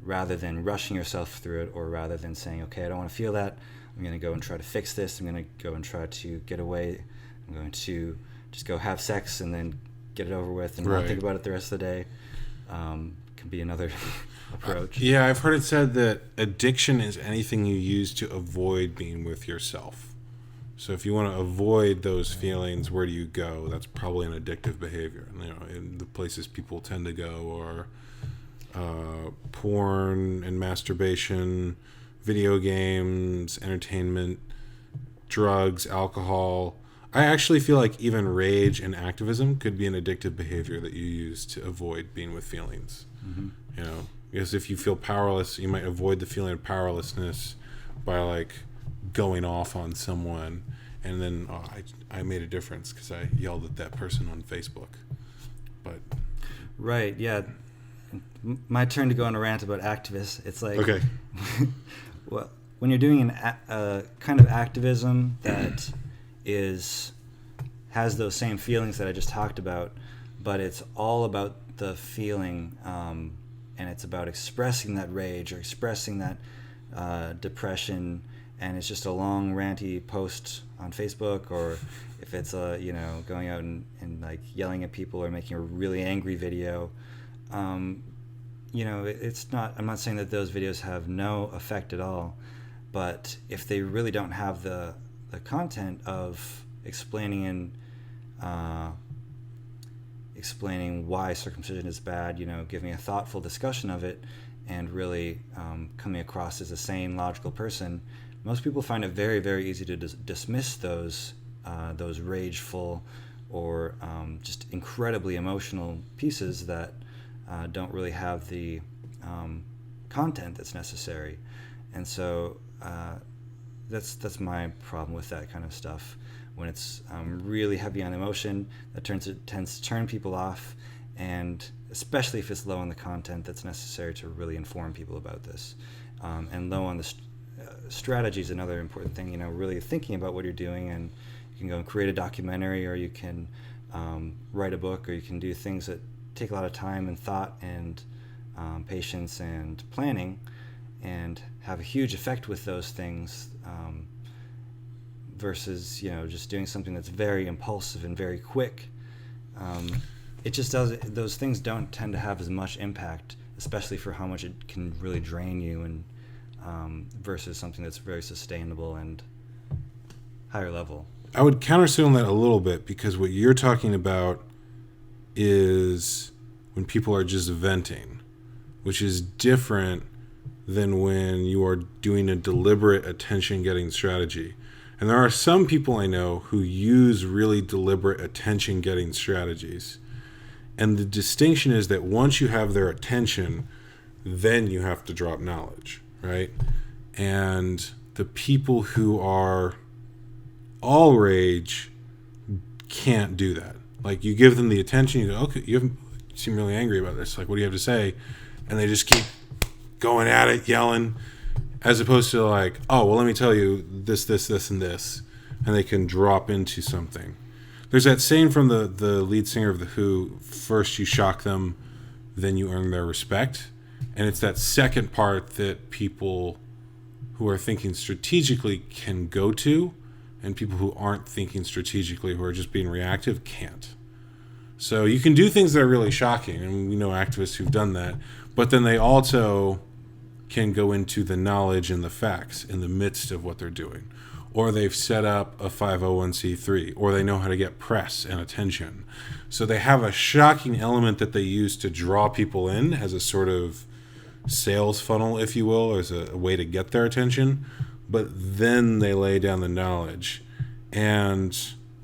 rather than rushing yourself through it, or rather than saying, okay, I don't want to feel that, I'm going to go and try to fix this, I'm going to go and try to get away, I'm going to just go have sex and then get it over with and not think about it the rest of the day. Can be another approach. Yeah, I've heard it said that addiction is anything you use to avoid being with yourself. So if you want to avoid those feelings, where do you go? That's probably an addictive behavior. In the places people tend to go are porn and masturbation, video games, entertainment, drugs, alcohol. I actually feel like even rage and activism could be an addictive behavior that you use to avoid being with feelings. Mm-hmm. Because if you feel powerless, you might avoid the feeling of powerlessness by like going off on someone, and then I made a difference because I yelled at that person on Facebook. But right, yeah. My turn to go on a rant about activists. It's like, okay. Well, when you're doing a kind of activism that has those same feelings that I just talked about, but it's all about the feeling, and it's about expressing that rage or expressing that depression, and it's just a long ranty post on Facebook, or if it's going out and like yelling at people or making a really angry video. It's not, I'm not saying that those videos have no effect at all, but if they really don't have the content of explaining why circumcision is bad, giving a thoughtful discussion of it, and really coming across as a sane, logical person, most people find it very, very easy to dismiss those rageful or just incredibly emotional pieces that don't really have the content that's necessary. And so that's my problem with that kind of stuff. When it's really heavy on emotion, that tends to turn people off, and especially if it's low on the content that's necessary to really inform people about this. And low on the strategy is another important thing, really thinking about what you're doing, and you can go and create a documentary, or you can write a book, or you can do things that take a lot of time and thought and patience and planning, and have a huge effect with those things, versus just doing something that's very impulsive and very quick. It just does. Those things don't tend to have as much impact, especially for how much it can really drain you, and versus something that's very sustainable and higher level. I would countersuit on that a little bit, because what you're talking about is when people are just venting, which is different than when you are doing a deliberate attention-getting strategy. And there are some people I know who use really deliberate attention-getting strategies. And the distinction is that once you have their attention, then you have to drop knowledge, right? And the people who are all rage can't do that. Like, you give them the attention, you go, okay, you seem really angry about this. Like, what do you have to say? And they just keep going at it, yelling, as opposed to like, oh, well, let me tell you this, and this. And they can drop into something. There's that saying from the lead singer of The Who, first you shock them, then you earn their respect. And it's that second part that people who are thinking strategically can go to, and people who aren't thinking strategically, who are just being reactive, can't. So you can do things that are really shocking, and we know activists who've done that, but then they also can go into the knowledge and the facts in the midst of what they're doing. Or they've set up a 501c3, or they know how to get press and attention. So they have a shocking element that they use to draw people in as a sort of sales funnel, if you will, or as a way to get their attention. But then they lay down the knowledge. And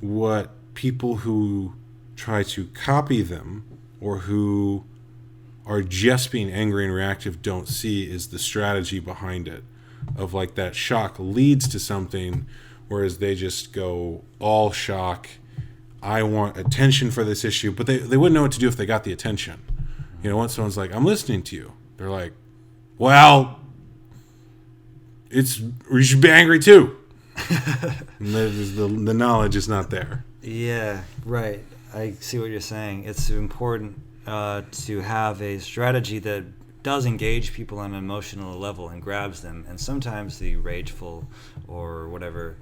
what people who try to copy them, or who are just being angry and reactive, don't see is the strategy behind it. Of like that shock leads to something, whereas they just go all shock. I want attention for this issue, but they wouldn't know what to do if they got the attention. You know, once someone's like, I'm listening to you, they're like, well, you should be angry too. the knowledge is not there. Yeah, right. I see what you're saying. It's important to have a strategy that does engage people on an emotional level and grabs them. And sometimes the rageful or whatever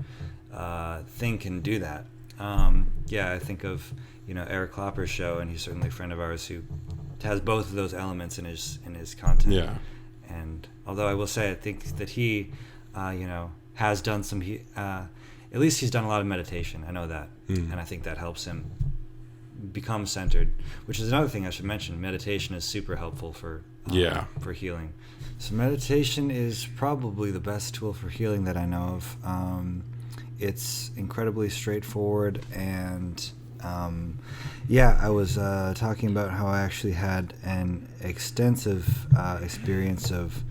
thing can do that. I think of Eric Klopper's show, and he's certainly a friend of ours who has both of those elements in his content. Yeah. And although I will say, I think that he, has done some. At least he's done a lot of meditation. I know that, and I think that helps him become centered. Which is another thing I should mention. Meditation is super helpful for healing. So meditation is probably the best tool for healing that I know of. It's incredibly straightforward, and I was talking about how I actually had an extensive experience of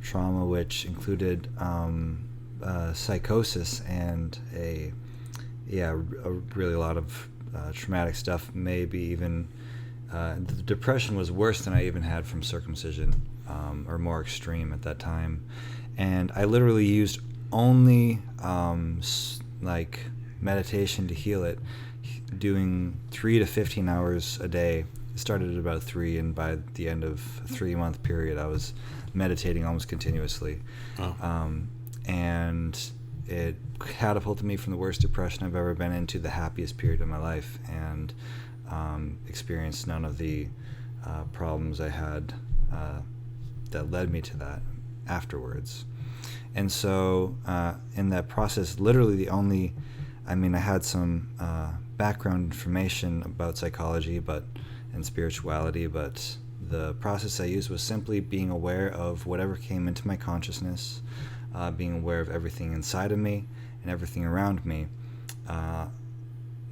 trauma, which included psychosis and a really lot of traumatic stuff. Maybe even the depression was worse than I even had from circumcision, or more extreme at that time. And I literally used only meditation to heal it, doing 3 to 15 hours a day. It started at about 3, and by the end of a 3-month period, I was meditating almost continuously. And it catapulted me from the worst depression I've ever been into the happiest period of my life, and experienced none of the problems I had that led me to that afterwards. And so in that process, literally I had some background information about psychology and spirituality, but the process I used was simply being aware of whatever came into my consciousness, being aware of everything inside of me and everything around me,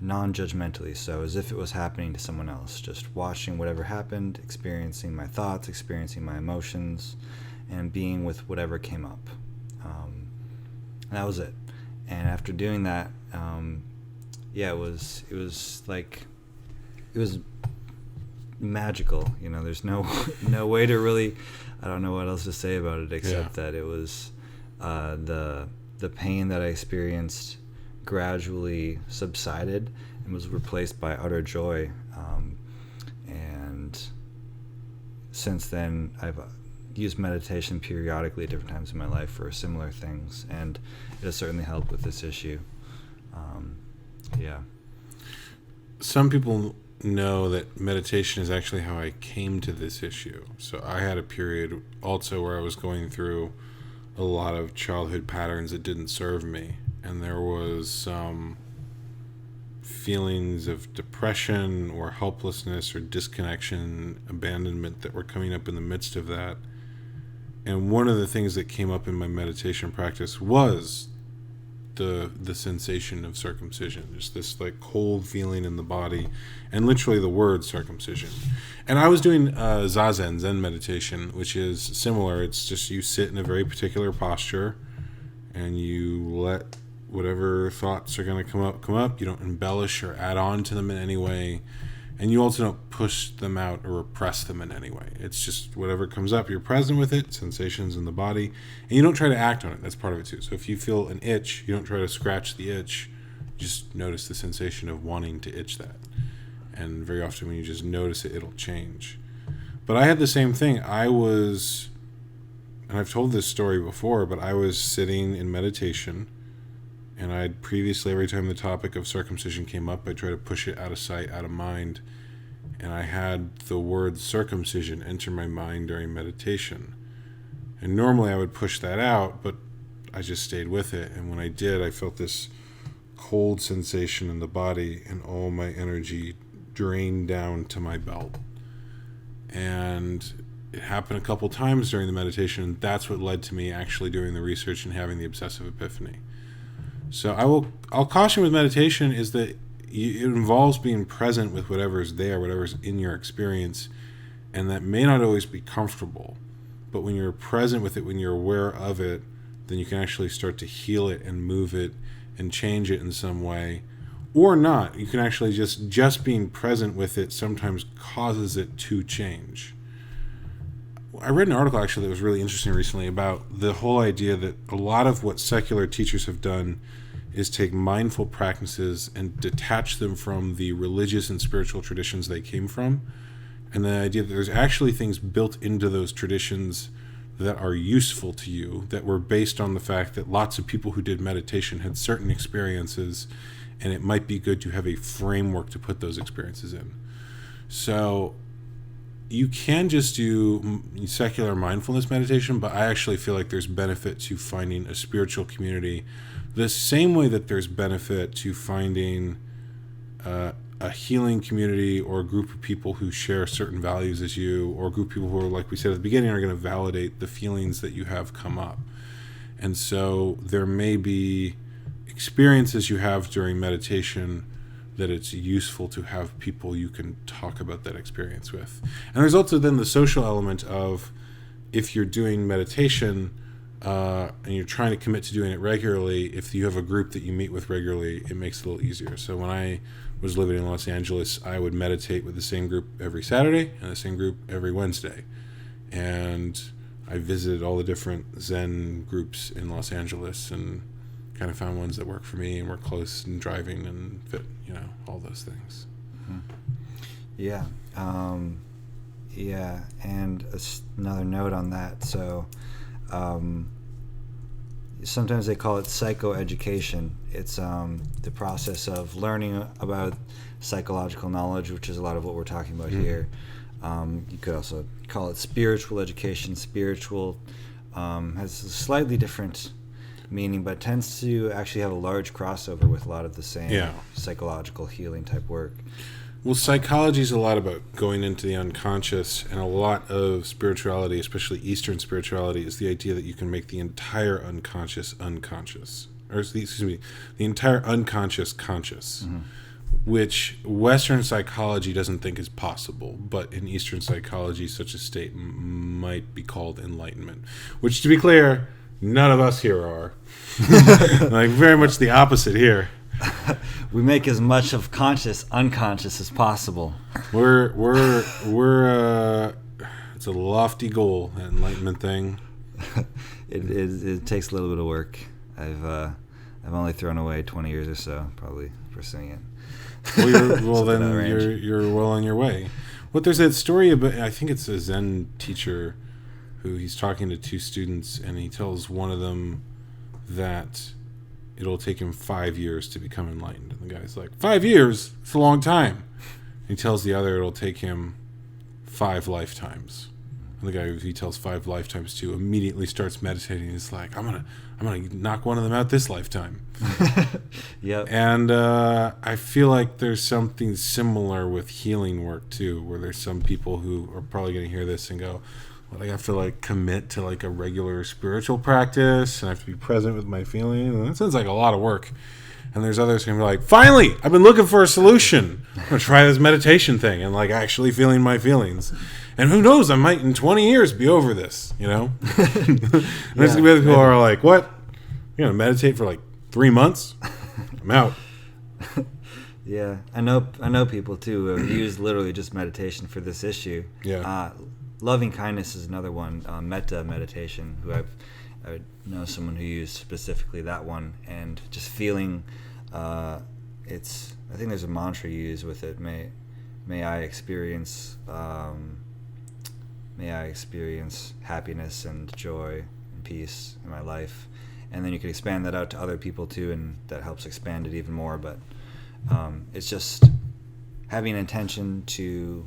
non-judgmentally, so as if it was happening to someone else, just watching whatever happened, experiencing my thoughts, experiencing my emotions, and being with whatever came up. That was it. And after doing that, it was magical. There's no way to really, I don't know what else to say about it except that it was the pain that I experienced gradually subsided and was replaced by utter joy. And since then, I've used meditation periodically at different times in my life for similar things, and it has certainly helped with this issue. Some people know that meditation is actually how I came to this issue. So I had a period also where I was going through a lot of childhood patterns that didn't serve me, and there was some feelings of depression or helplessness or disconnection, abandonment that were coming up in the midst of that. And one of the things that came up in my meditation practice was the sensation of circumcision, just this cold feeling in the body, and literally the word circumcision. And I was doing Zazen, Zen meditation, which is similar. It's just you sit in a very particular posture, and you let whatever thoughts are going to come up. You don't embellish or add on to them in any way, and you also don't push them out or repress them in any way. It's just whatever comes up, you're present with it, sensations in the body, and you don't try to act on it. That's part of it too. So if you feel an itch, you don't try to scratch the itch. Just notice the sensation of wanting to itch that. And very often when you just notice it, it'll change. But I had the same thing. I was and I've told this story before, but I was sitting in meditation, and I'd previously, every time the topic of circumcision came up, I'd try to push it out of sight, out of mind, and I had the word circumcision enter my mind during meditation. And normally I would push that out, but I just stayed with it, and when I did, I felt this cold sensation in the body, and all my energy drained down to my belt. And it happened a couple times during the meditation, and that's what led to me actually doing the research and having the obsessive epiphany. So I'll caution with meditation is that it involves being present with whatever's there, whatever's in your experience, and that may not always be comfortable. But when you're present with it, when you're aware of it, then you can actually start to heal it and move it and change it in some way. Or not. You can actually just being present with it sometimes causes it to change. I read an article actually that was really interesting recently about the whole idea that a lot of what secular teachers have done is take mindful practices and detach them from the religious and spiritual traditions they came from. And the idea that there's actually things built into those traditions that are useful to you, that were based on the fact that lots of people who did meditation had certain experiences, and it might be good to have a framework to put those experiences in. So you can just do secular mindfulness meditation, but I actually feel like there's benefit to finding a spiritual community the same way that there's benefit to finding a healing community or a group of people who share certain values as you, or a group of people who are, like we said at the beginning, are going to validate the feelings that you have come up. And so there may be experiences you have during meditation that it's useful to have people you can talk about that experience with. And there's also then the social element of, if you're doing meditation and you're trying to commit to doing it regularly, if you have a group that you meet with regularly, it makes it a little easier. So when I was living in Los Angeles, I would meditate with the same group every Saturday and the same group every Wednesday. And I visited all the different Zen groups in Los Angeles and kind of found ones that work for me and were close and driving and fit, all those things. Mm-hmm. Yeah. Yeah. And another note on that. So, sometimes they call it psychoeducation. It's the process of learning about psychological knowledge, which is a lot of what we're talking about here. You could also call it spiritual education. Spiritual has a slightly different meaning, but tends to actually have a large crossover with a lot of the same psychological healing type work. Well, psychology is a lot about going into the unconscious, and a lot of spirituality, especially Eastern spirituality, is the idea that you can make the entire unconscious unconscious. Or, the entire unconscious conscious, which Western psychology doesn't think is possible, but in Eastern psychology, such a state might be called enlightenment, which, to be clear, none of us here are. Like, very much the opposite here. We make as much of conscious unconscious as possible. We're it's a lofty goal, that enlightenment thing. It takes a little bit of work. I've only thrown away 20 years or so probably pursuing it. Well, you're well on your way. Well, there's that story about, I think it's a Zen teacher who he's talking to two students, and he tells one of them that it'll take him 5 years to become enlightened. And the guy's like, 5 years? It's a long time. And he tells the other it'll take him 5 lifetimes. And the guy who he tells 5 lifetimes to immediately starts meditating. He's like, I'm gonna knock one of them out this lifetime. Yep. And I feel like there's something similar with healing work too, where there's some people who are probably going to hear this and go, well, I have to commit to a regular spiritual practice, and I have to be present with my feelings. And that sounds like a lot of work. And there's others who are going to be like, finally, I've been looking for a solution. I'm going to try this meditation thing and actually feeling my feelings. And who knows, I might in 20 years be over this, There's going to be other people who are like, what? You're going to meditate for 3 months? I'm out. Yeah, I know people too who have used literally just meditation for this issue. Yeah. Loving kindness is another one. Metta meditation, who I know someone who used specifically that one, and just feeling. I think there's a mantra you use with it. May I experience may I experience happiness and joy and peace in my life. And then you could expand that out to other people too, and that helps expand it even more. But it's just having an intention to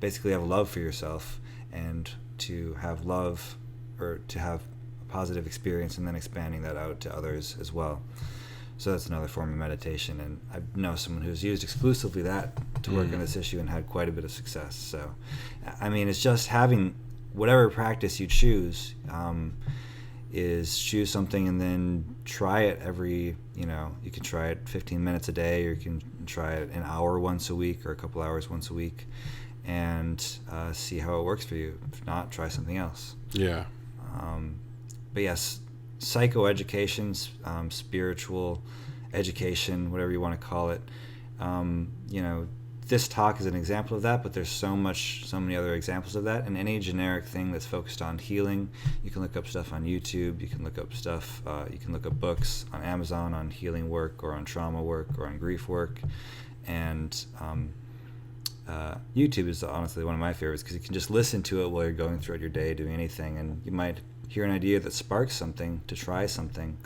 basically have love for yourself, and to have love, or to have a positive experience, and then expanding that out to others as well. So that's another form of meditation, and I know someone who's used exclusively that to work on this issue and had quite a bit of success. So, I mean, it's just having whatever practice you choose, is choose something and then try it every, you can try it 15 minutes a day, or you can try it an hour once a week, or a couple hours once a week, and see how it works for you. If not, try something else. Yeah. But yes, psychoeducation, spiritual education, whatever you want to call it. This talk is an example of that, but there's so many other examples of that. And any generic thing that's focused on healing, you can look up stuff on YouTube. You can look up stuff. You can look up books on Amazon on healing work, or on trauma work, or on grief work. And YouTube is honestly one of my favorites, because you can just listen to it while you're going throughout your day doing anything, and you might hear an idea that sparks something to try something.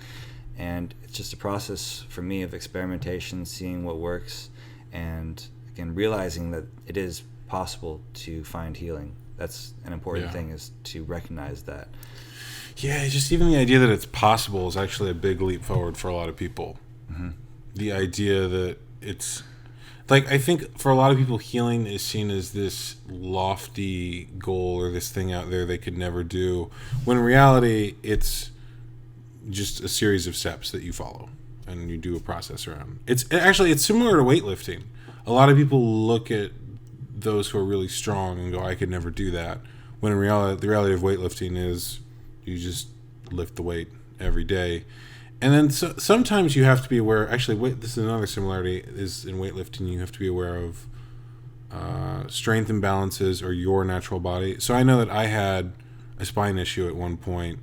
And it's just a process for me of experimentation, seeing what works, and again realizing that it is possible to find healing. That's an important thing, is to recognize that. Yeah, just even the idea that it's possible is actually a big leap forward for a lot of people. Mm-hmm. The idea that it's like, I think for a lot of people, healing is seen as this lofty goal, or this thing out there they could never do, when in reality it's just a series of steps that you follow and you do a process around. It's similar to weightlifting. A lot of people look at those who are really strong and go, I could never do that, when in reality the reality of weightlifting is you just lift the weight every day. And then sometimes you have to be aware. Actually, this is another similarity. Is in weightlifting, you have to be aware of strength imbalances, or your natural body. So I know that I had a spine issue at one point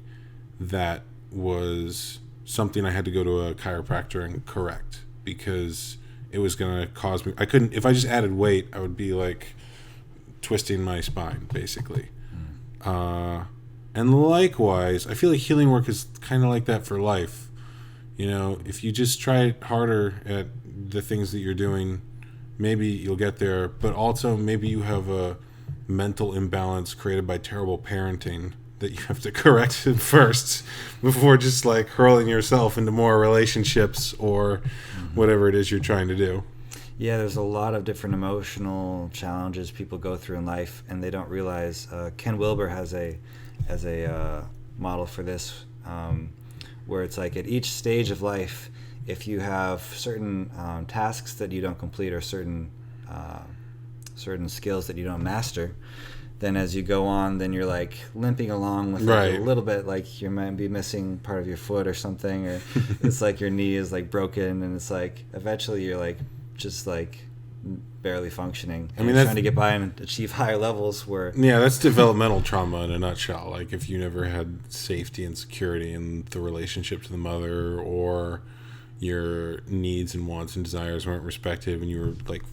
that was something I had to go to a chiropractor and correct, because it was going to cause me. I couldn't. If I just added weight, I would be like twisting my spine, basically. And likewise, I feel like healing work is kind of like that for life. If you just try harder at the things that you're doing, maybe you'll get there. But also, maybe you have a mental imbalance created by terrible parenting that you have to correct first, before just like hurling yourself into more relationships or whatever it is you're trying to do. Yeah, there's a lot of different emotional challenges people go through in life, and they don't realize. Ken Wilber has a model for this, where it's like at each stage of life, if you have certain tasks that you don't complete, or certain skills that you don't master, then as you go on, then you're like limping along with like a little bit, like you might be missing part of your foot or something, or it's like your knee is like broken, and it's like eventually you're like just like barely functioning. I mean, you're trying to get by and achieve higher levels where... Yeah, that's developmental trauma in a nutshell. Like, if you never had safety and security in the relationship to the mother, or your needs and wants and desires weren't respected when you were, like,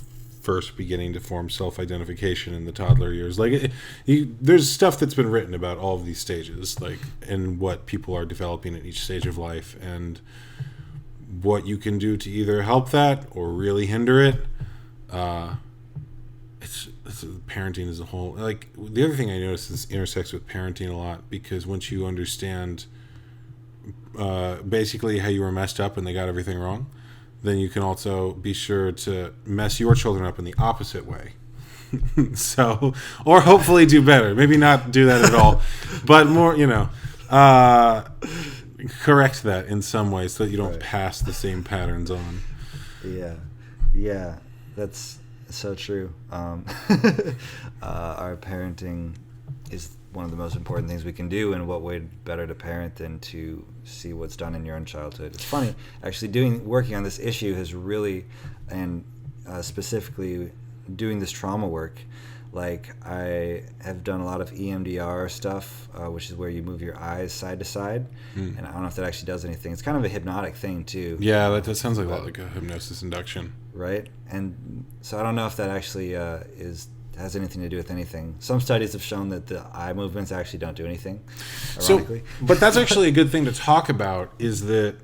first beginning to form self-identification in the toddler years. Like, there's stuff that's been written about all of these stages, like, and what people are developing at each stage of life, and what you can do to either help that or really hinder it. It's parenting as a whole. Like, the other thing I noticed is intersects with parenting a lot, because once you understand basically how you were messed up and they got everything wrong, then you can also be sure to mess your children up in the opposite way. So, or hopefully do better. Maybe not do that at all, but more, correct that in some way so that you don't pass the same patterns on. Yeah, that's so true. Our parenting is one of the most important things we can do, and what way better to parent than to see what's done in your own childhood. It's funny, actually, working on this issue has really, and specifically doing this trauma work, like I have done a lot of EMDR stuff, which is where you move your eyes side to side, and I don't know if that actually does anything. It's kind of a hypnotic thing too. Yeah, that sounds like a lot like a hypnosis induction. Right? And so I don't know if that actually is has anything to do with anything. Some studies have shown that the eye movements actually don't do anything, ironically. But that's actually a good thing to talk about, is that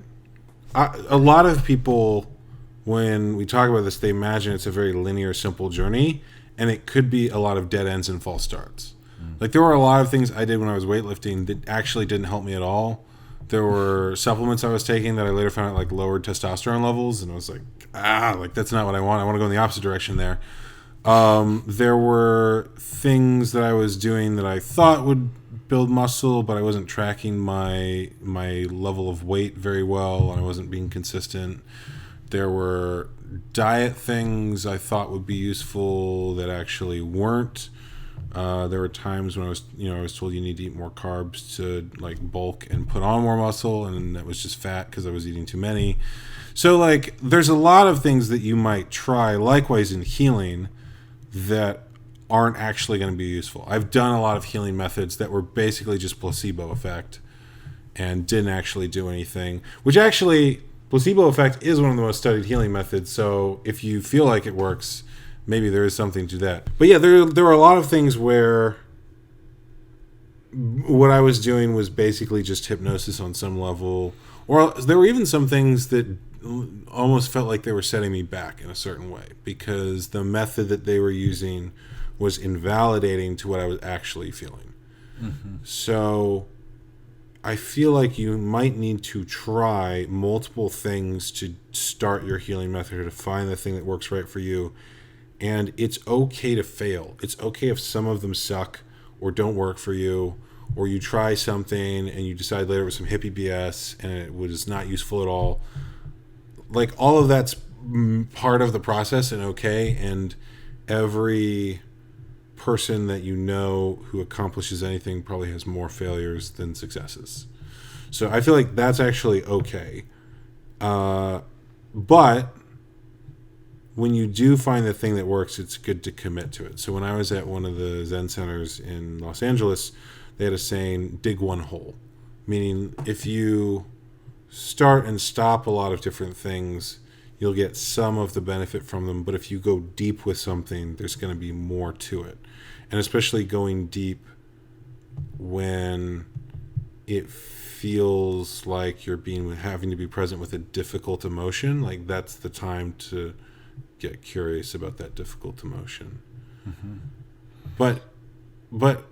a lot of people, when we talk about this, they imagine it's a very linear, simple journey, and it could be a lot of dead ends and false starts. Like, there were a lot of things I did when I was weightlifting that actually didn't help me at all. There were supplements I was taking that I later found out, like, lowered testosterone levels, and I was like, that's not what I want. I want to go in the opposite direction there. There were things that I was doing that I thought would build muscle, but I wasn't tracking my level of weight very well, and I wasn't being consistent. There were diet things I thought would be useful that actually weren't. There were times when I was told you need to eat more carbs to, like, bulk and put on more muscle, and that was just fat because I was eating too many. So, like, there's a lot of things that you might try, likewise in healing, that aren't actually going to be useful. I've done a lot of healing methods that were basically just placebo effect and didn't actually do anything, which actually, placebo effect is one of the most studied healing methods. So if you feel like it works, maybe there is something to that. But yeah, there were a lot of things where what I was doing was basically just hypnosis on some level, or there were even some things that almost felt like they were setting me back in a certain way, because the method that they were using was invalidating to what I was actually feeling. Mm-hmm. So I feel like you might need to try multiple things to start your healing method, to find the thing that works right for you. And it's okay to fail. It's okay if some of them suck or don't work for you, or you try something and you decide later it was some hippie BS and it was not useful at all. Like, all of that's part of the process and okay, and every person that you know who accomplishes anything probably has more failures than successes. So I feel like that's actually okay. But when you do find the thing that works, it's good to commit to it. So when I was at one of the Zen centers in Los Angeles, they had a saying, dig one hole. Meaning, if you start and stop a lot of different things, you'll get some of the benefit from them. But if you go deep with something, there's going to be more to it. And especially going deep when it feels like you're having to be present with a difficult emotion, like, that's the time to get curious about that difficult emotion. Mm-hmm. But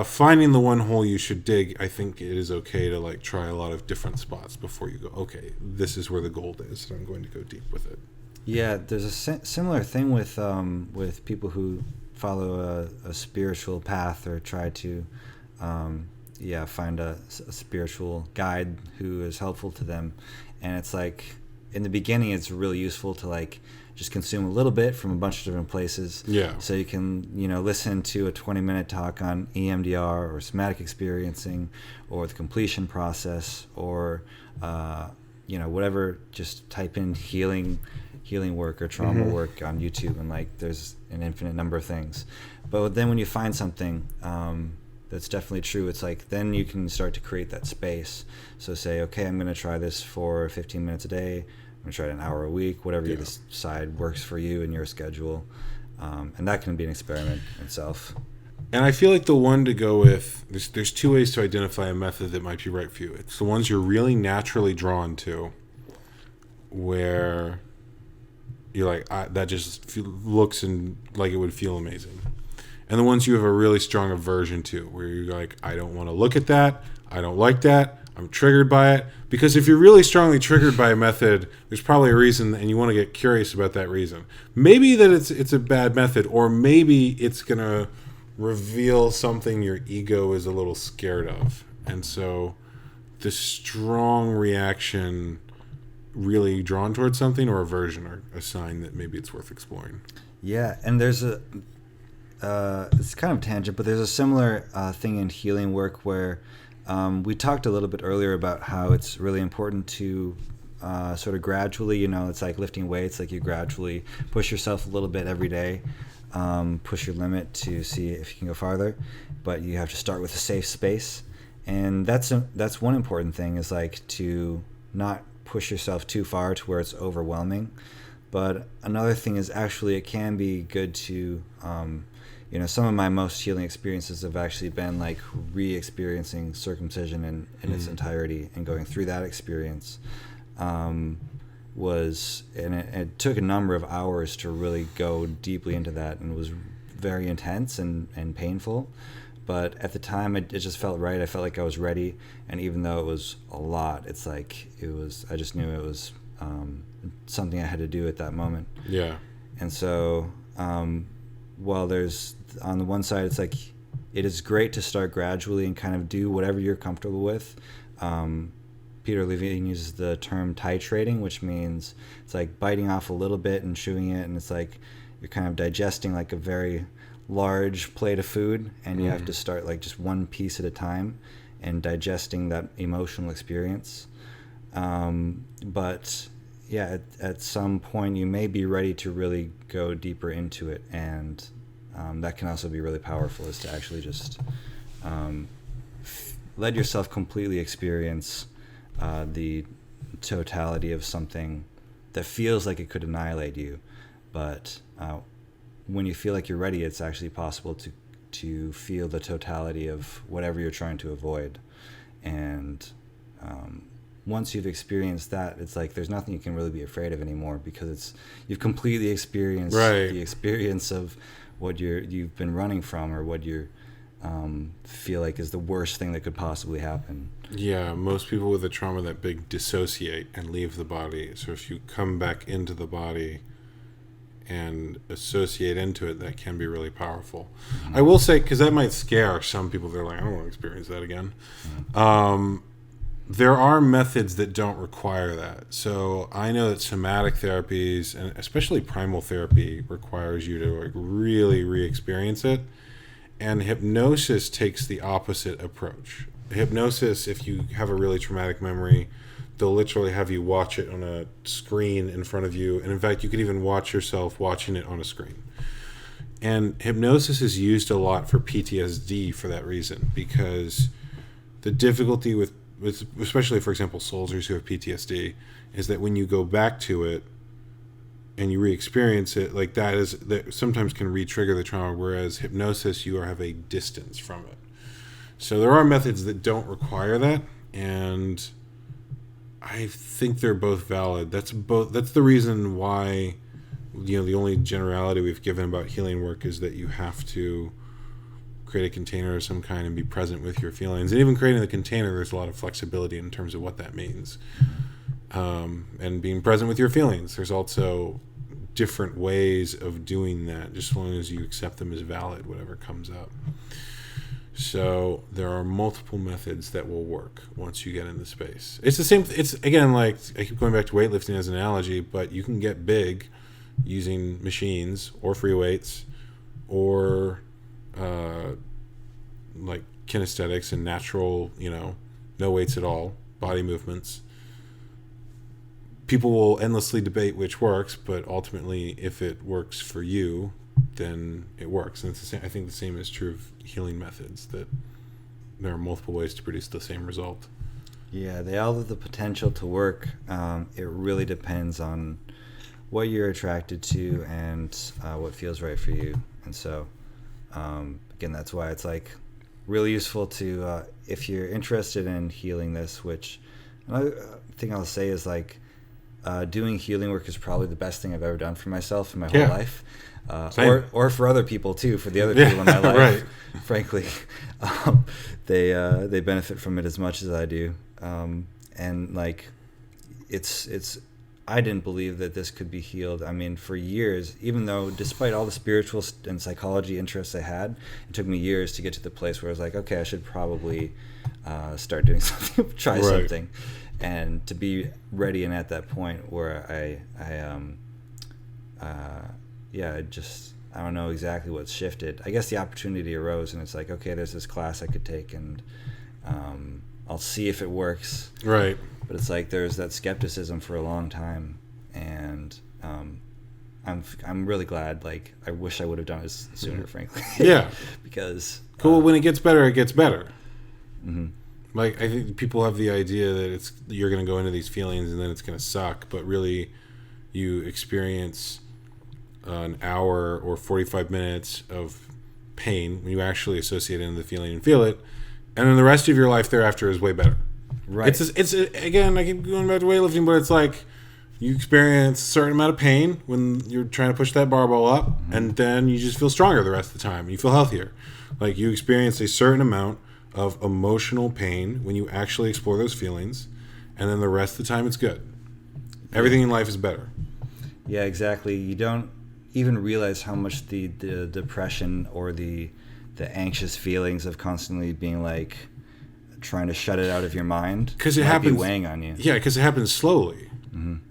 finding the one hole you should dig, I think it is okay to, like, try a lot of different spots before you go, okay, this is where the gold is, and I'm going to go deep with it. Yeah, there's a similar thing with people who follow a spiritual path, or try to find a spiritual guide who is helpful to them. And it's like, in the beginning, it's really useful to, like, just consume a little bit from a bunch of different places. Yeah. So you can, listen to a 20-minute talk on EMDR or somatic experiencing, or the completion process, or whatever. Just type in healing work or trauma mm-hmm. work on YouTube, and, like, there's an infinite number of things. But then when you find something that's definitely true, it's like, then you can start to create that space. So say, okay, I'm going to try this for 15 minutes a day. I'm going to try it an hour a week, whatever you decide works for you and your schedule. And that can be an experiment itself. And I feel like the one to go with, there's two ways to identify a method that might be right for you. It's the ones you're really naturally drawn to, where you're like, that just looks like it would feel amazing. And the ones you have a really strong aversion to, where you're like, I don't want to look at that, I don't like that, I'm triggered by it. Because if you're really strongly triggered by a method, there's probably a reason, and you want to get curious about that reason. Maybe that it's a bad method, or maybe it's going to reveal something your ego is a little scared of. And so the strong reaction, really drawn towards something, or aversion, are a sign that maybe it's worth exploring. Yeah, and there's it's kind of tangent, but there's a similar thing in healing work where we talked a little bit earlier about how it's really important to sort of gradually, it's like lifting weights, like you gradually push yourself a little bit every day, push your limit to see if you can go farther, but you have to start with a safe space. And that's one important thing, is like to not push yourself too far to where it's overwhelming. But another thing is, actually, it can be good to some of my most healing experiences have actually been like re-experiencing circumcision in its entirety, and going through that experience it took a number of hours to really go deeply into that, and it was very intense and painful. But at the time, it just felt right. I felt like I was ready, and even though it was a lot, it's like I just knew it was something I had to do at that moment. Yeah. And so, while there's, on the one side, it's like, it is great to start gradually and kind of do whatever you're comfortable with. Peter Levine uses the term titrating, which means it's like biting off a little bit and chewing it, and it's like you're kind of digesting like a very large plate of food, and you have to start like just one piece at a time and digesting that emotional experience. But yeah, at some point you may be ready to really go deeper into it, and that can also be really powerful, is to actually just let yourself completely experience the totality of something that feels like it could annihilate you. But when you feel like you're ready, it's actually possible to feel the totality of whatever you're trying to avoid. And once you've experienced that, it's like there's nothing you can really be afraid of anymore, because you've completely experienced the experience of what you've been running from, or what you feel like is the worst thing that could possibly happen. Yeah, most people with a trauma that big dissociate and leave the body. So if you come back into the body and associate into it, that can be really powerful. Mm-hmm. I will say, because that might scare some people, they're like, I don't want to experience that again. Mm-hmm. There are methods that don't require that. So I know that somatic therapies, and especially primal therapy, requires you to like really re-experience it. And hypnosis takes the opposite approach. Hypnosis, if you have a really traumatic memory, they'll literally have you watch it on a screen in front of you. And in fact, you could even watch yourself watching it on a screen. And hypnosis is used a lot for PTSD for that reason, because the difficulty with especially, for example, soldiers who have PTSD, is that when you go back to it and you re-experience it, like that sometimes can re-trigger the trauma, whereas hypnosis, you have a distance from it. So there are methods that don't require that, and I think they're both valid. That's the reason why, the only generality we've given about healing work is that you have to create a container of some kind and be present with your feelings. And even creating the container, there's a lot of flexibility in terms of what that means. And being present with your feelings, there's also different ways of doing that, just as long as you accept them as valid, whatever comes up. So there are multiple methods that will work once you get in the space. It's the same. It's, again, like, I keep going back to weightlifting as an analogy, but you can get big using machines or free weights or like kinesthetics and natural, no weights at all, body movements. People will endlessly debate which works, but ultimately, if it works for you, then it works. And it's the same, I think the same is true of healing methods, that there are multiple ways to produce the same result. Yeah, they all have the potential to work. It really depends on what you're attracted to and what feels right for you. And so, again, that's why it's like really useful to, if you're interested in healing this, which another thing I'll say is like, doing healing work is probably the best thing I've ever done for myself in my whole life. Or for other people too, for the other people in my life, right. Frankly, they benefit from it as much as I do. And like, it's I didn't believe that this could be healed. I mean, for years, even though despite all the spiritual and psychology interests I had, it took me years to get to the place where I was like, okay, I should probably start doing something, try something. And to be ready and at that point where I don't know exactly what's shifted. I guess the opportunity arose, and it's like, okay, there's this class I could take, and I'll see if it works. Right. But it's like there's that skepticism for a long time, and I'm really glad. Like, I wish I would have done it sooner, frankly. Yeah. Because cool. When it gets better, it gets better. Mm-hmm. Like, I think people have the idea that you're going to go into these feelings and then it's going to suck, but really, you experience an hour or 45 minutes of pain, when you actually associate it in the feeling and feel it, and then the rest of your life thereafter is way better. Right. It's again, I keep going back to weightlifting, but it's like you experience a certain amount of pain when you're trying to push that barbell up, and then you just feel stronger the rest of the time, and you feel healthier. Like you experience a certain amount of emotional pain when you actually explore those feelings, and then the rest of the time it's good. Everything in life is better. Yeah, exactly. You don't even realize how much the depression or the anxious feelings of constantly being like trying to shut it out of your mind, because it happens weighing on you. Yeah, because it happens slowly.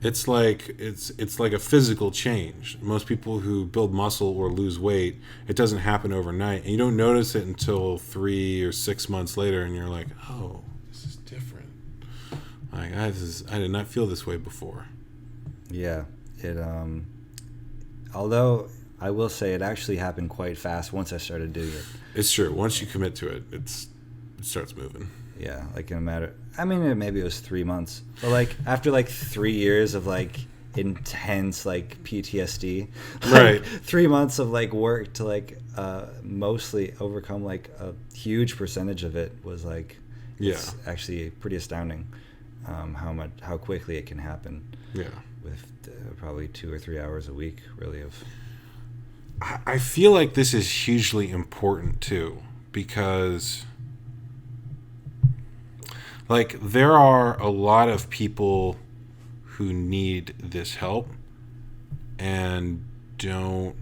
It's like a physical change. Most people who build muscle or lose weight, it doesn't happen overnight, and you don't notice it until 3 or 6 months later, and you're like, oh, this is different. Like I did not feel this way before. Yeah, it although I will say it actually happened quite fast once I started doing it. It's true. Once you commit to it, it starts moving. Yeah, like in a matter, I mean, maybe it was 3 months, but like after like 3 years of like intense like PTSD, right? 3 months of like work to like mostly overcome like a huge percentage of it was like, it's actually pretty astounding how quickly it can happen. Yeah, with probably 2 or 3 hours a week, really. I feel like this is hugely important too, because like there are a lot of people who need this help and don't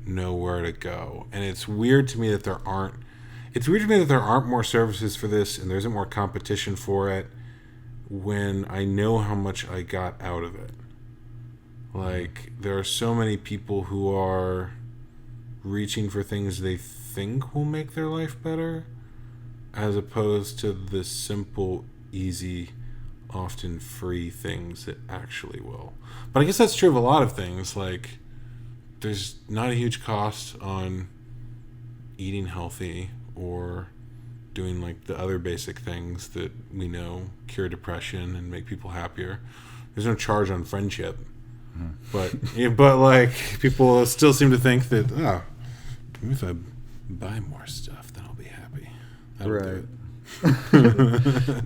know where to go. And it's weird to me that there aren't more services for this and there isn't more competition for it when I know how much I got out of it. Like there are so many people who are reaching for things they think will make their life better, as opposed to the simple, easy, often free things that actually will. But I guess that's true of a lot of things. Like, there's not a huge cost on eating healthy or doing like the other basic things that we know cure depression and make people happier. There's no charge on friendship. But like people still seem to think that maybe if I buy more stuff, then I'll be happy. Right.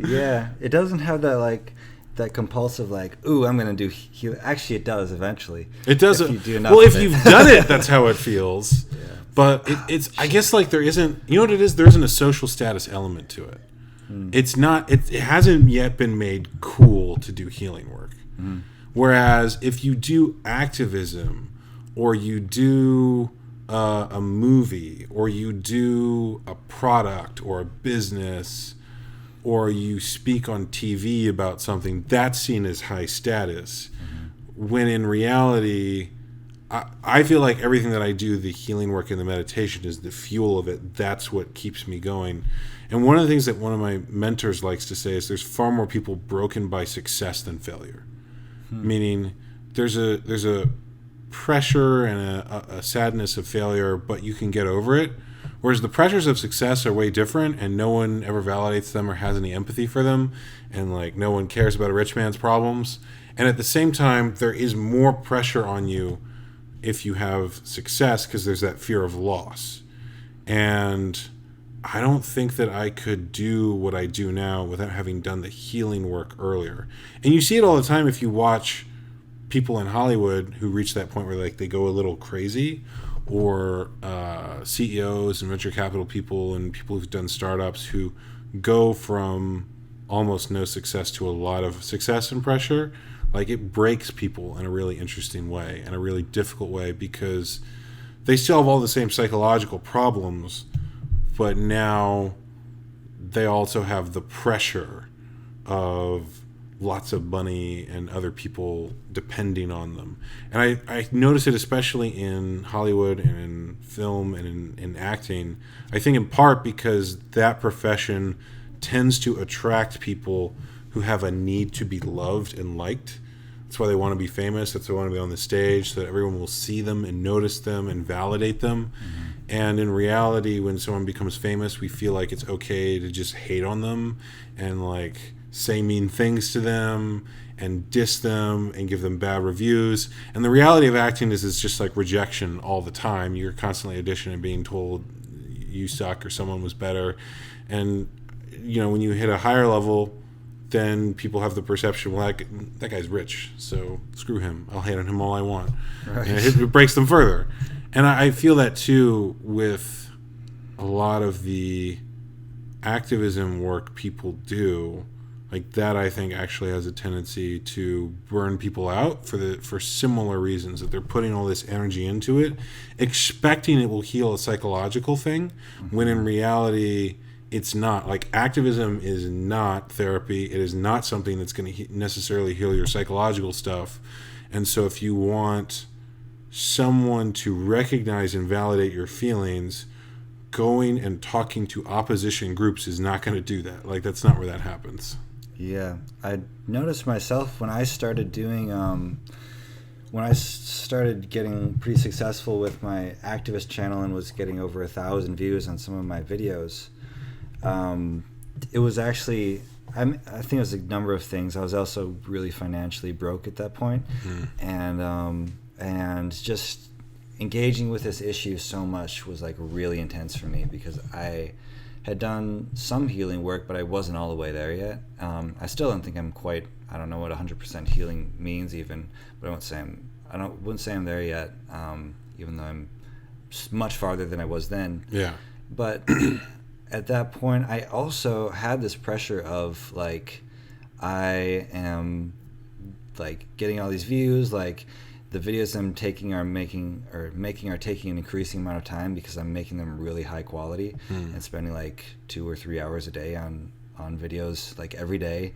Yeah, it doesn't have that like that compulsive like, ooh, I'm gonna do heal. Actually, it does eventually. It does. If you do enough if you've done it, that's how it feels. Yeah. But it's I guess like there isn't. You know what it is? There isn't a social status element to it. It's not. It hasn't yet been made cool to do healing work. Whereas if you do activism, or you do a movie, or you do a product or a business, or you speak on TV about something, that's seen as high status. When in reality, I feel like everything that I do, the healing work and the meditation, is the fuel of it. That's what keeps me going. And one of the things that one of my mentors likes to say is there's far more people broken by success than failure. Meaning there's a pressure and a sadness of failure, but you can get over it. Whereas the pressures of success are way different, and no one ever validates them or has any empathy for them, and like no one cares about a rich man's problems. And at the same time, there is more pressure on you if you have success because there's that fear of loss. And I don't think that I could do what I do now without having done the healing work earlier. And you see it all the time if you watch people in Hollywood who reach that point where like they go a little crazy, or CEOs and venture capital people and people who've done startups who go from almost no success to a lot of success and pressure. Like it breaks people in a really interesting way, in a really difficult way, because they still have all the same psychological problems, but now they also have the pressure of lots of money and other people depending on them. And I notice it especially in Hollywood and in film and in acting. I think in part because that profession tends to attract people who have a need to be loved and liked. That's why they want to be famous. That's why they want to be on the stage, so that everyone will see them and notice them and validate them. And in reality, when someone becomes famous, we feel like it's okay to just hate on them and like say mean things to them and diss them and give them bad reviews. And the reality of acting is it's just like rejection all the time. You're constantly auditioning and being told you suck or someone was better. And, when you hit a higher level, then people have the perception, well, that guy's rich, so screw him. I'll hate on him all I want. Right. And it breaks them further. And I feel that, too, with a lot of the activism work people do. Like that, I think, actually has a tendency to burn people out for similar reasons, that they're putting all this energy into it, expecting it will heal a psychological thing, when in reality, it's not. Like, activism is not therapy. It is not something that's going to necessarily heal your psychological stuff. And so if you want someone to recognize and validate your feelings, going and talking to opposition groups is not going to do that. Like, that's not where that happens. Yeah, I noticed myself when I started doing, when I started getting pretty successful with my activist channel and was getting over 1,000 views on some of my videos. It was actually, I think it was a number of things. I was also really financially broke at that point, and just engaging with this issue so much was like really intense for me, because I had done some healing work, but I wasn't all the way there yet. I still don't think I'm quite, I don't know what 100% healing means even, but I wouldn't say I'm there yet, even though I'm much farther than I was then. Yeah. But at that point, I also had this pressure of like, I am like getting all these views, like the videos I'm taking are taking an increasing amount of time, because I'm making them really high quality and spending like 2 or 3 hours a day on videos, like every day,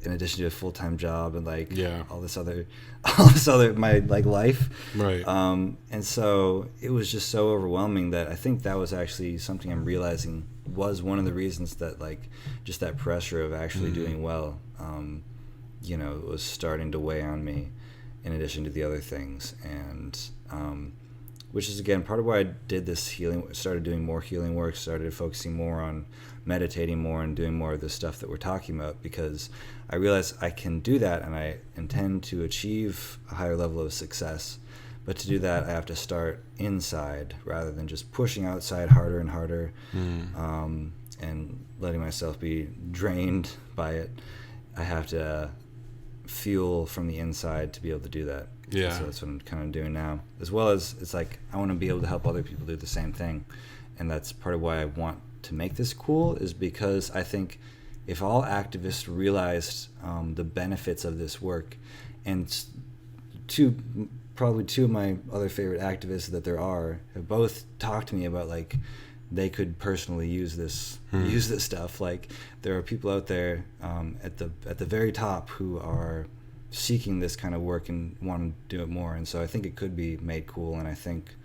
in addition to a full-time job and like all this other my like life. Right. And so it was just so overwhelming that I think that was actually something I'm realizing was one of the reasons that like just that pressure of actually doing well, was starting to weigh on me, in addition to the other things. And which is, again, part of why I did this healing, started doing more healing work, started focusing more on meditating more and doing more of the stuff that we're talking about, because I realized I can do that and I intend to achieve a higher level of success. But to do that, I have to start inside rather than just pushing outside harder and harder, and letting myself be drained by it. I have to fuel from the inside to be able to do that. Yeah. So that's what I'm kind of doing now. As well as, it's like, I want to be able to help other people do the same thing. And that's part of why I want to make this cool, is because I think if all activists realized the benefits of this work, and probably two of my other favorite activists that there are have both talked to me about like they could personally use this stuff. Like, there are people out there at the very top who are seeking this kind of work and want to do it more. And so I think it could be made cool, and I think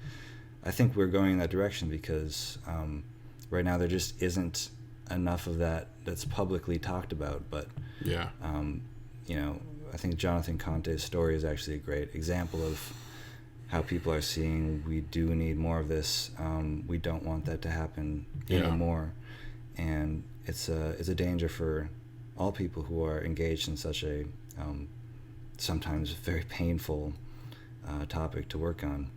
we're going in that direction, because right now there just isn't enough of that that's publicly talked about. But I think Jonathan Conte's story is actually a great example of how people are seeing we do need more of this. We don't want that to happen anymore, and it's a danger for all people who are engaged in such a sometimes very painful topic to work on.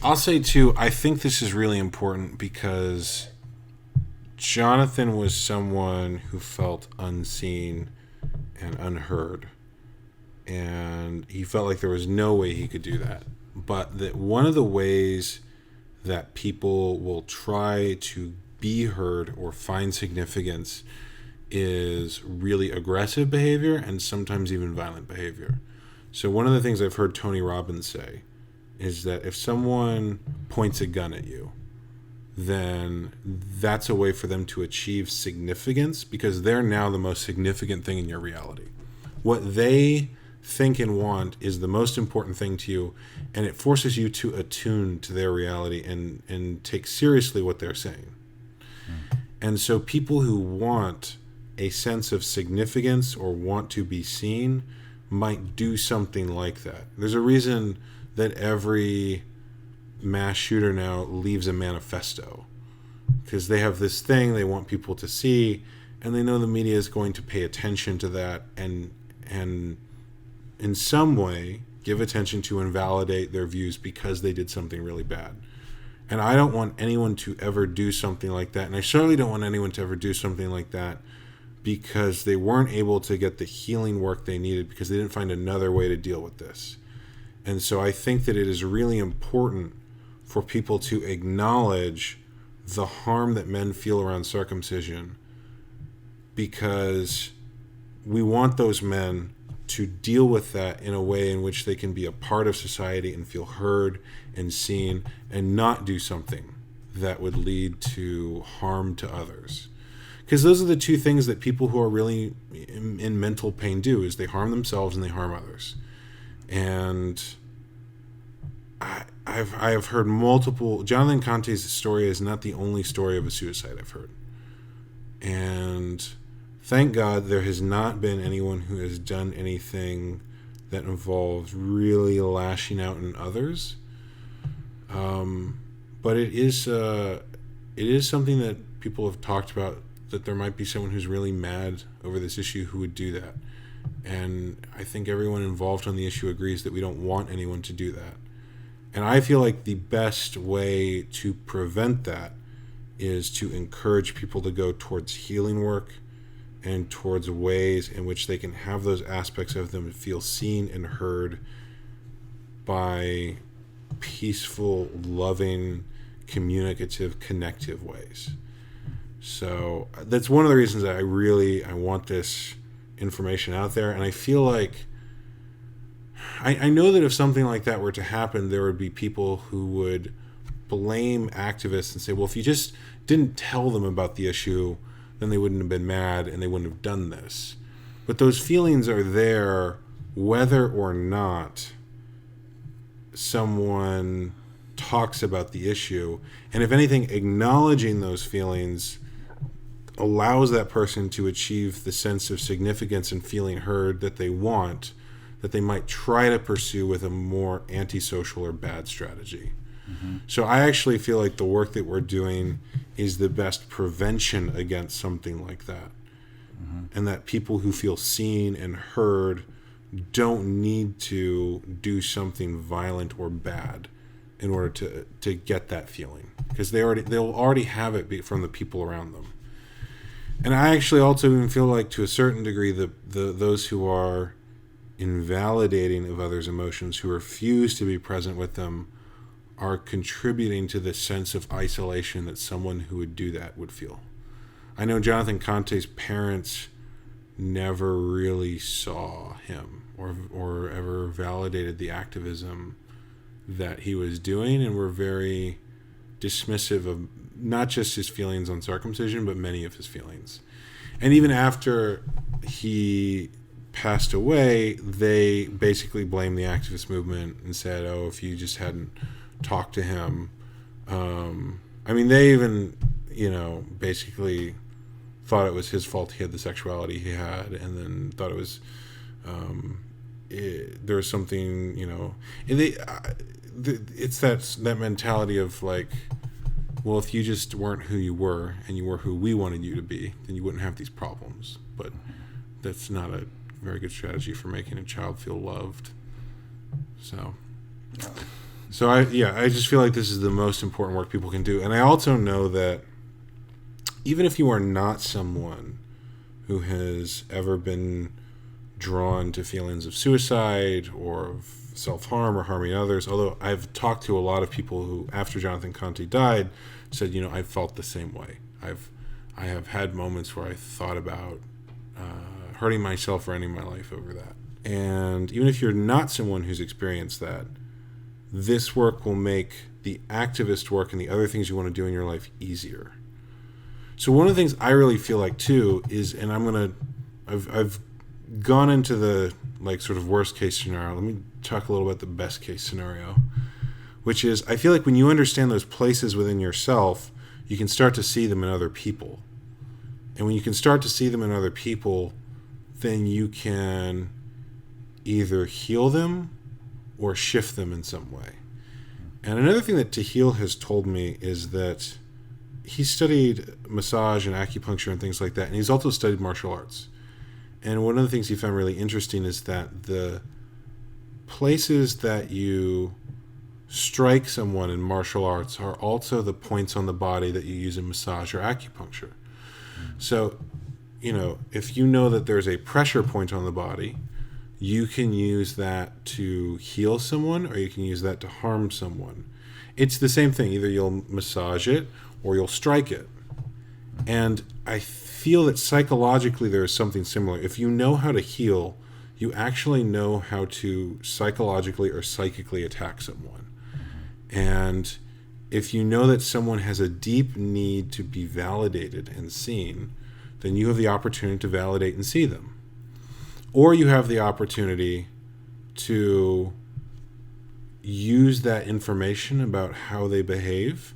I'll say too, I think this is really important because Jonathan was someone who felt unseen and unheard, and he felt like there was no way he could do that. But that one of the ways that people will try to be heard or find significance is really aggressive behavior and sometimes even violent behavior. So one of the things I've heard Tony Robbins say is that if someone points a gun at you, then that's a way for them to achieve significance, because they're now the most significant thing in your reality. What they think and want is the most important thing to you, and it forces you to attune to their reality and take seriously what they're saying. And so people who want a sense of significance or want to be seen might do something like that. There's a reason that every mass shooter now leaves a manifesto, because they have this thing they want people to see, and they know the media is going to pay attention to that and in some way give attention to and validate their views because they did something really bad. And I don't want anyone to ever do something like that. And I certainly don't want anyone to ever do something like that because they weren't able to get the healing work they needed because they didn't find another way to deal with this. And so I think that it is really important for people to acknowledge the harm that men feel around circumcision, because we want those men to deal with that in a way in which they can be a part of society and feel heard and seen and not do something that would lead to harm to others. Because those are the two things that people who are really in mental pain do, is they harm themselves and they harm others. And I have heard multiple... Jonathan Conte's story is not the only story of a suicide I've heard. And thank God there has not been anyone who has done anything that involves really lashing out in others. But it is something that people have talked about, that there might be someone who's really mad over this issue who would do that. And I think everyone involved on the issue agrees that we don't want anyone to do that. And I feel like the best way to prevent that is to encourage people to go towards healing work and towards ways in which they can have those aspects of them feel seen and heard by peaceful, loving, communicative, connective ways. So that's one of the reasons that I want this information out there. And I feel like I know that if something like that were to happen, there would be people who would blame activists and say, well, if you just didn't tell them about the issue, then they wouldn't have been mad and they wouldn't have done this. But those feelings are there whether or not someone talks about the issue. And if anything, acknowledging those feelings allows that person to achieve the sense of significance and feeling heard that they want, that they might try to pursue with a more antisocial or bad strategy. Mm-hmm. So I actually feel like the work that we're doing is the best prevention against something like that. Mm-hmm. And that people who feel seen and heard don't need to do something violent or bad in order to get that feeling, because they'll already have it from the people around them. And I actually also even feel like, to a certain degree, those who are invalidating of others' emotions, who refuse to be present with them, are contributing to the sense of isolation that someone who would do that would feel. I know Jonathan Conte's parents never really saw him or ever validated the activism that he was doing, and were very dismissive of not just his feelings on circumcision, but many of his feelings. And even after he passed away, they basically blamed the activist movement and said, oh, if you just hadn't talked to him. I mean, they even, basically thought it was his fault he had the sexuality he had, and then thought it was, there was something, it's that mentality of like, well, if you just weren't who you were and you were who we wanted you to be, then you wouldn't have these problems. But that's not a very good strategy for making a child feel loved. So I just feel like this is the most important work people can do. And I also know that even if you are not someone who has ever been drawn to feelings of suicide or of self-harm or harming others, although I've talked to a lot of people who, after Jonathan Conte died, said, I felt the same way. I have had moments where I thought about hurting myself or ending my life over that. And even if you're not someone who's experienced that, this work will make the activist work and the other things you want to do in your life easier. So one of the things I really feel like too is, and I've gone into the sort of worst case scenario. Let me talk a little about the best case scenario, which is, I feel like when you understand those places within yourself, you can start to see them in other people. And when you can start to see them in other people, then you can either heal them or shift them in some way. And another thing that Tehil has told me is that he studied massage and acupuncture and things like that, and he's also studied martial arts. And one of the things he found really interesting is that the places that you strike someone in martial arts are also the points on the body that you use in massage or acupuncture. So, if you know that there's a pressure point on the body, you can use that to heal someone or you can use that to harm someone. It's the same thing. Either you'll massage it or you'll strike it. And I feel that psychologically there is something similar. If you know how to heal, you actually know how to psychologically or psychically attack someone. And if you know that someone has a deep need to be validated and seen, then you have the opportunity to validate and see them. Or you have the opportunity to use that information about how they behave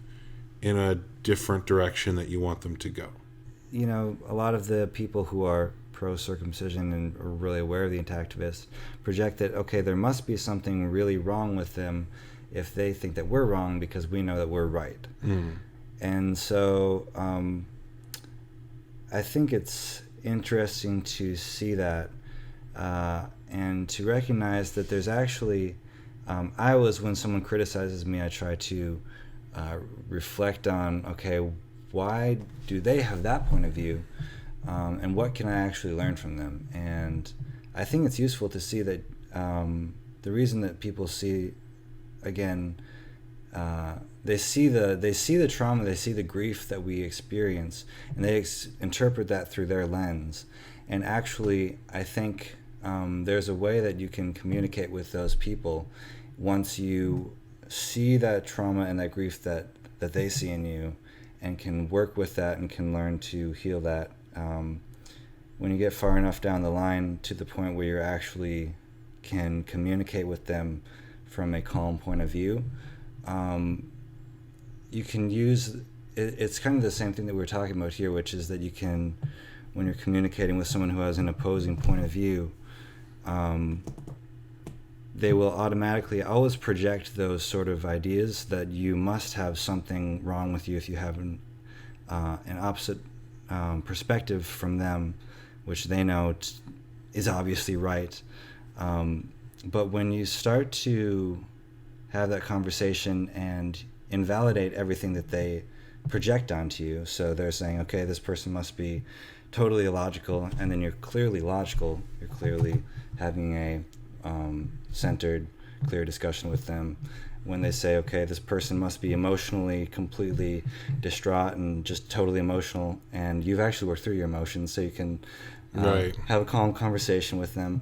in a different direction that you want them to go. A lot of the people who are pro-circumcision and are really aware of the activists project that, okay, there must be something really wrong with them if they think that we're wrong because we know that we're right. And so I think it's interesting to see that and to recognize that there's actually, when someone criticizes me, I try to reflect on, okay, why do they have that point of view? And what can I actually learn from them? And I think it's useful to see that the reason that people see, again, they see the trauma, they see the grief that we experience, and they interpret that through their lens. And actually, I think there's a way that you can communicate with those people once you see that trauma and that grief that they see in you, and can work with that and can learn to heal that. When you get far enough down the line to the point where you actually can communicate with them from a calm point of view, you can use it's kind of the same thing that we're talking about here, which is that you can, when you're communicating with someone who has an opposing point of view, they will automatically always project those sort of ideas that you must have something wrong with you if you have an opposite perspective from them, which they know is obviously right. But when you start to have that conversation and invalidate everything that they project onto you, so they're saying, okay, this person must be totally illogical, and then you're clearly logical, you're clearly having a centered, clear discussion with them. When they say, okay, this person must be emotionally completely distraught and just totally emotional, and you've actually worked through your emotions, so you can have a calm conversation with them.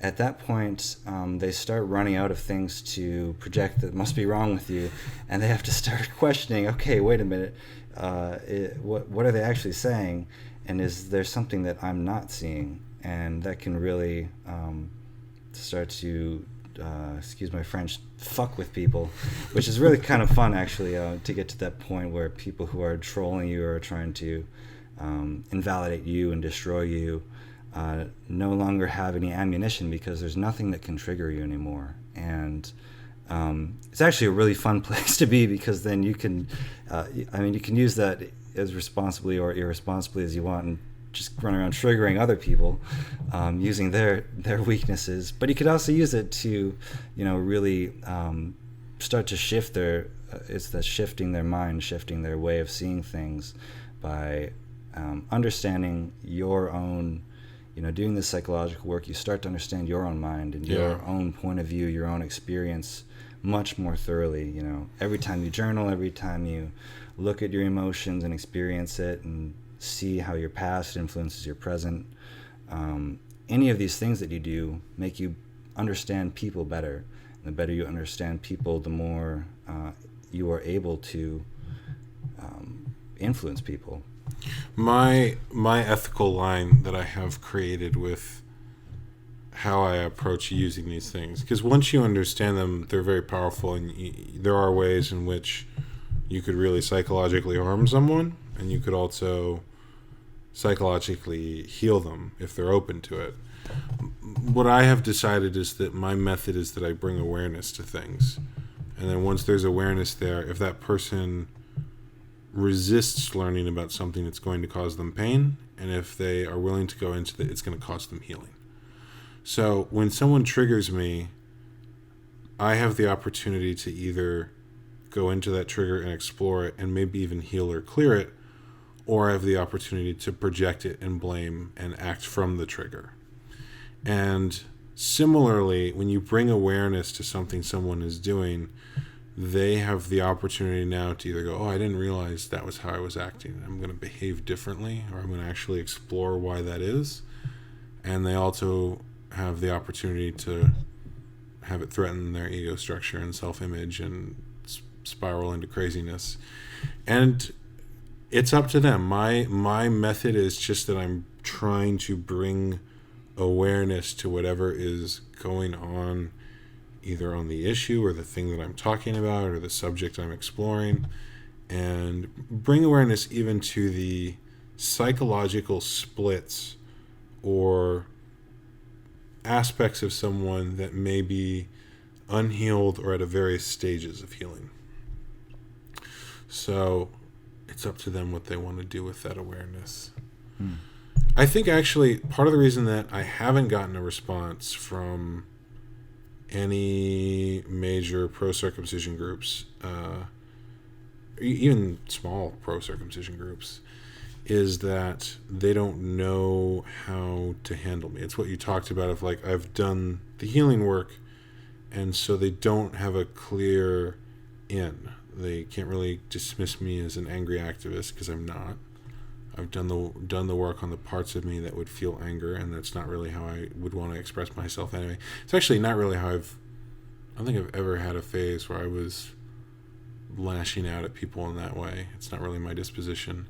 At that point, they start running out of things to project that must be wrong with you, and they have to start questioning, okay, wait a minute, what are they actually saying, and is there something that I'm not seeing? And that can really start to, excuse my French, fuck with people, which is really kind of fun, actually, to get to that point where people who are trolling you or trying to invalidate you and destroy you no longer have any ammunition, because there's nothing that can trigger you anymore. And it's actually a really fun place to be, because then you can, you can use that as responsibly or irresponsibly as you want, and just run around triggering other people using their weaknesses. But you could also use it to, really start to shift it's the shifting their mind, shifting their way of seeing things by understanding your own, doing this psychological work. You start to understand your own mind and your own point of view, your own experience much more thoroughly. Every time you journal, every time you look at your emotions and experience it and see how your past influences your present, any of these things that you do make you understand people better. And the better you understand people, the more you are able to influence people. My ethical line that I have created with how I approach using these things, because once you understand them, they're very powerful, and there are ways in which you could really psychologically harm someone, and you could also psychologically heal them if they're open to it. What I have decided is that my method is that I bring awareness to things, and then once there's awareness there, if that person resists learning about something, it's going to cause them pain, and if they are willing to go into it, it's going to cause them healing. So when someone triggers me, I have the opportunity to either go into that trigger and explore it and maybe even heal or clear it, or I have the opportunity to project it and blame and act from the trigger. And similarly, when you bring awareness to something someone is doing, they have the opportunity now to either go, oh, I didn't realize that was how I was acting. I'm going to behave differently, or I'm going to actually explore why that is. And they also have the opportunity to have it threaten their ego structure and self-image and spiral into craziness. And it's up to them. My method is just that I'm trying to bring awareness to whatever is going on, either on the issue or the thing that I'm talking about or the subject I'm exploring, and bring awareness even to the psychological splits or aspects of someone that may be unhealed or at a various stages of healing. So it's up to them what they want to do with that awareness. I think actually part of the reason that I haven't gotten a response from any major pro-circumcision groups, even small pro-circumcision groups, is that they don't know how to handle me. It's what you talked about of like, I've done the healing work, and so they don't have a clear in. They can't really dismiss me as an angry activist because I'm not. I've done the work on the parts of me that would feel anger, and that's not really how I would want to express myself anyway. It's actually not really how I don't think I've ever had a phase where I was lashing out at people in that way. It's not really my disposition.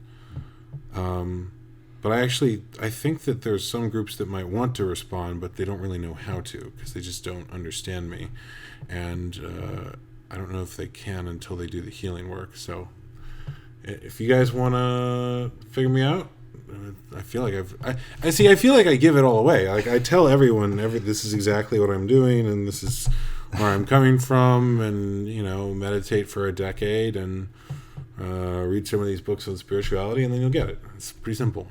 But I think that there's some groups that might want to respond, but they don't really know how to because they just don't understand me. And I don't know if they can until they do the healing work. So if you guys want to figure me out, I feel like I feel like I give it all away. Like I tell everyone, this is exactly what I'm doing, and this is where I'm coming from, and meditate for a decade and read some of these books on spirituality, and then you'll get it. It's pretty simple.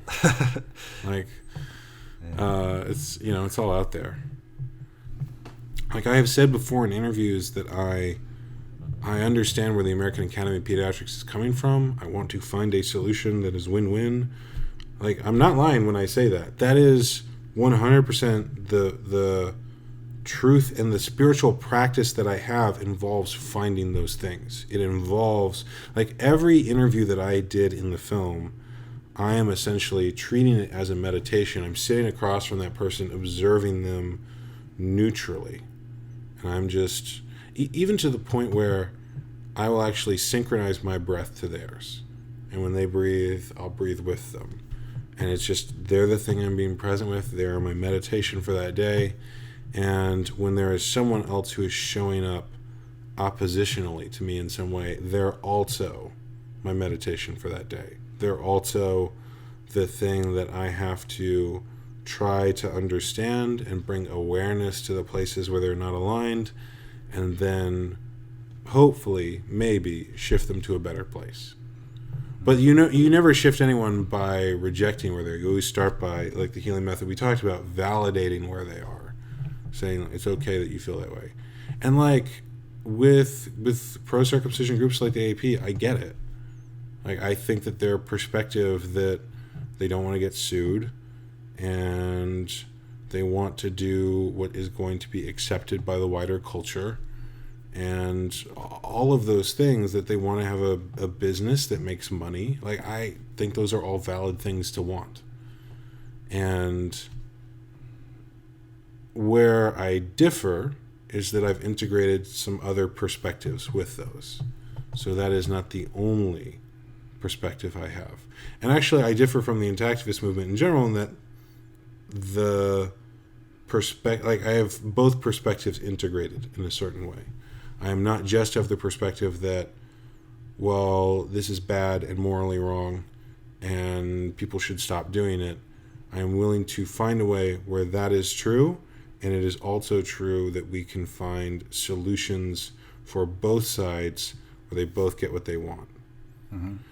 It's all out there. Like I have said before in interviews that I understand where the American Academy of Pediatrics is coming from. I want to find a solution that is win-win. Like, I'm not lying when I say that. That is 100% the truth, and the spiritual practice that I have involves finding those things. It involves, like, every interview that I did in the film, I am essentially treating it as a meditation. I'm sitting across from that person, observing them neutrally. And I'm just... even to the point where I will actually synchronize my breath to theirs. And when they breathe, I'll breathe with them. And it's just, they're the thing I'm being present with. They're my meditation for that day. And when there is someone else who is showing up oppositionally to me in some way, they're also my meditation for that day. They're also the thing that I have to try to understand and bring awareness to the places where they're not aligned, and then hopefully maybe shift them to a better place. But you never shift anyone by rejecting where they're. You always start by, like the healing method we talked about, validating where they are, saying it's okay that you feel that way. And like with pro-circumcision groups like the AP, I get it. Like I think that their perspective that they don't want to get sued, and they want to do what is going to be accepted by the wider culture, and all of those things, that they want to have a business that makes money. Like, I think those are all valid things to want. And where I differ is that I've integrated some other perspectives with those. So that is not the only perspective I have. And actually, I differ from the anti-activist movement in general in that the I have both perspectives integrated in a certain way. I am not just of the perspective that, well, this is bad and morally wrong and people should stop doing it. I am willing to find a way where that is true, and it is also true that we can find solutions for both sides where they both get what they want.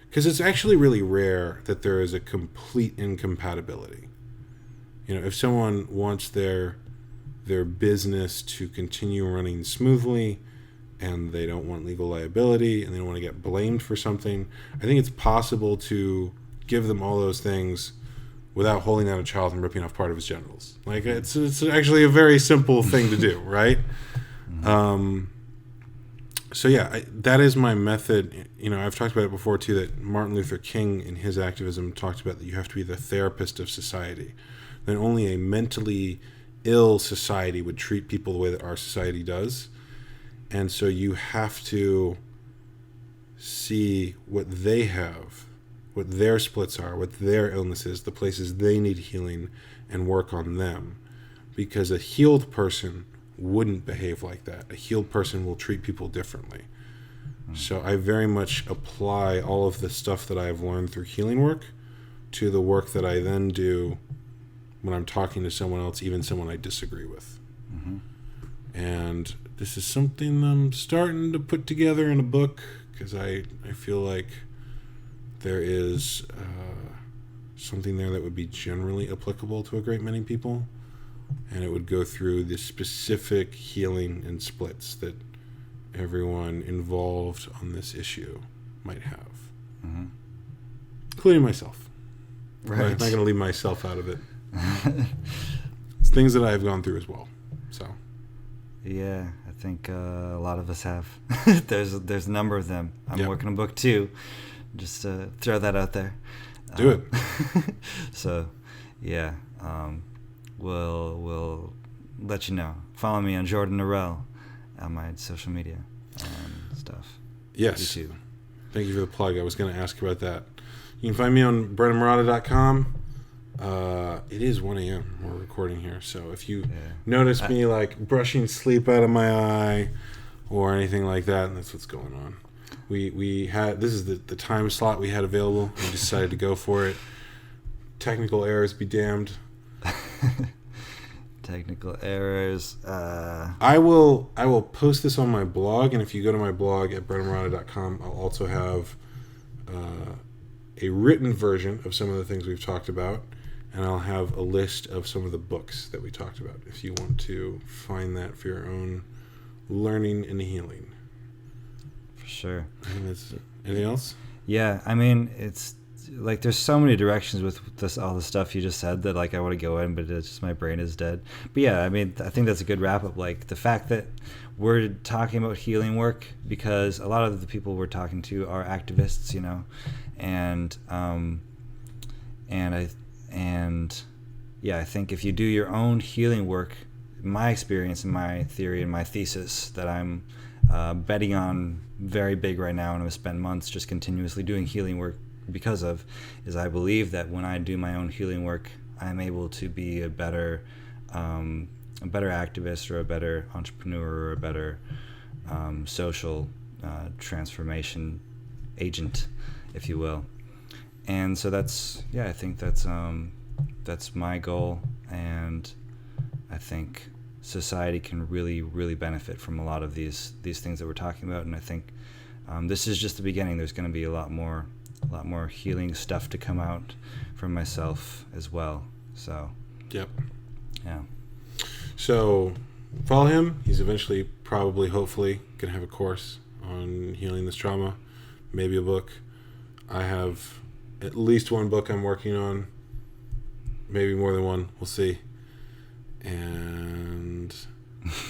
Because it's actually really rare that there is a complete incompatibility. If someone wants their their business to continue running smoothly, and they don't want legal liability, and they don't want to get blamed for something. I think it's possible to give them all those things without holding out a child and ripping off part of his genitals. Like, it's actually a very simple thing to do, right? So yeah, that is my method. You know, I've talked about it before too, that Martin Luther King in his activism talked about that you have to be the therapist of society. That only a mentally ill society would treat people the way that our society does. And so you have to see what they have, what their splits are, what their illness is, the places they need healing, and work on them. Because a healed person wouldn't behave like that. A healed person will treat people differently. So I very much apply all of the stuff that I've learned through healing work to the work that I then do when I'm talking to someone else, even someone I disagree with. And this is something I'm starting to put together in a book, because I feel like there is something there that would be generally applicable to a great many people, and it would go through the specific healing and splits that everyone involved on this issue might have, including myself. Right. I'm not going to leave myself out of it. It's things that I have gone through as well. So, yeah, I think a lot of us have. There's a number of them. I'm working on book 2. Just to throw that out there. Do it. So, yeah, we'll let you know. Follow me on Jordan Norell on my social media and stuff. Yes. YouTube. Thank you for the plug. I was going to ask about that. You can find me on BrendonMarotta.com. It is 1 a.m. We're recording here, so if you notice me like brushing sleep out of my eye or anything like that, that's what's going on. We had, this is the time slot we had available. We decided to go for it. Technical errors be damned. Technical errors. I will post this on my blog, and if you go to my blog at BrendonMarotta.com, I'll also have a written version of some of the things we've talked about, and I'll have a list of some of the books that we talked about if you want to find that for your own learning and healing. For sure. I think that's it. Anything else? Yeah, I mean, it's like there's so many directions with this, all the stuff you just said, that like I want to go in, but it's just my brain is dead. But yeah, I mean, I think that's a good wrap up. Like the fact that we're talking about healing work, because a lot of the people we're talking to are activists, you know, and I think if you do your own healing work, my experience and my theory and my thesis that I'm betting on very big right now, and I'm going to spend months just continuously doing healing work because of, is I believe that when I do my own healing work, I'm able to be a better activist, or a better entrepreneur, or a better social transformation agent, if you will. And so that's, yeah, I think that's my goal, and I think society can really, really benefit from a lot of these things that we're talking about. And I think this is just the beginning. There's going to be a lot more healing stuff to come out from myself as well. So, yep. Yeah. So follow him. He's eventually, probably, hopefully, going to have a course on healing this trauma, maybe a book. I have at least one book I'm working on, maybe more than one. We'll see. And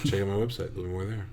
check out my website. There'll be more there.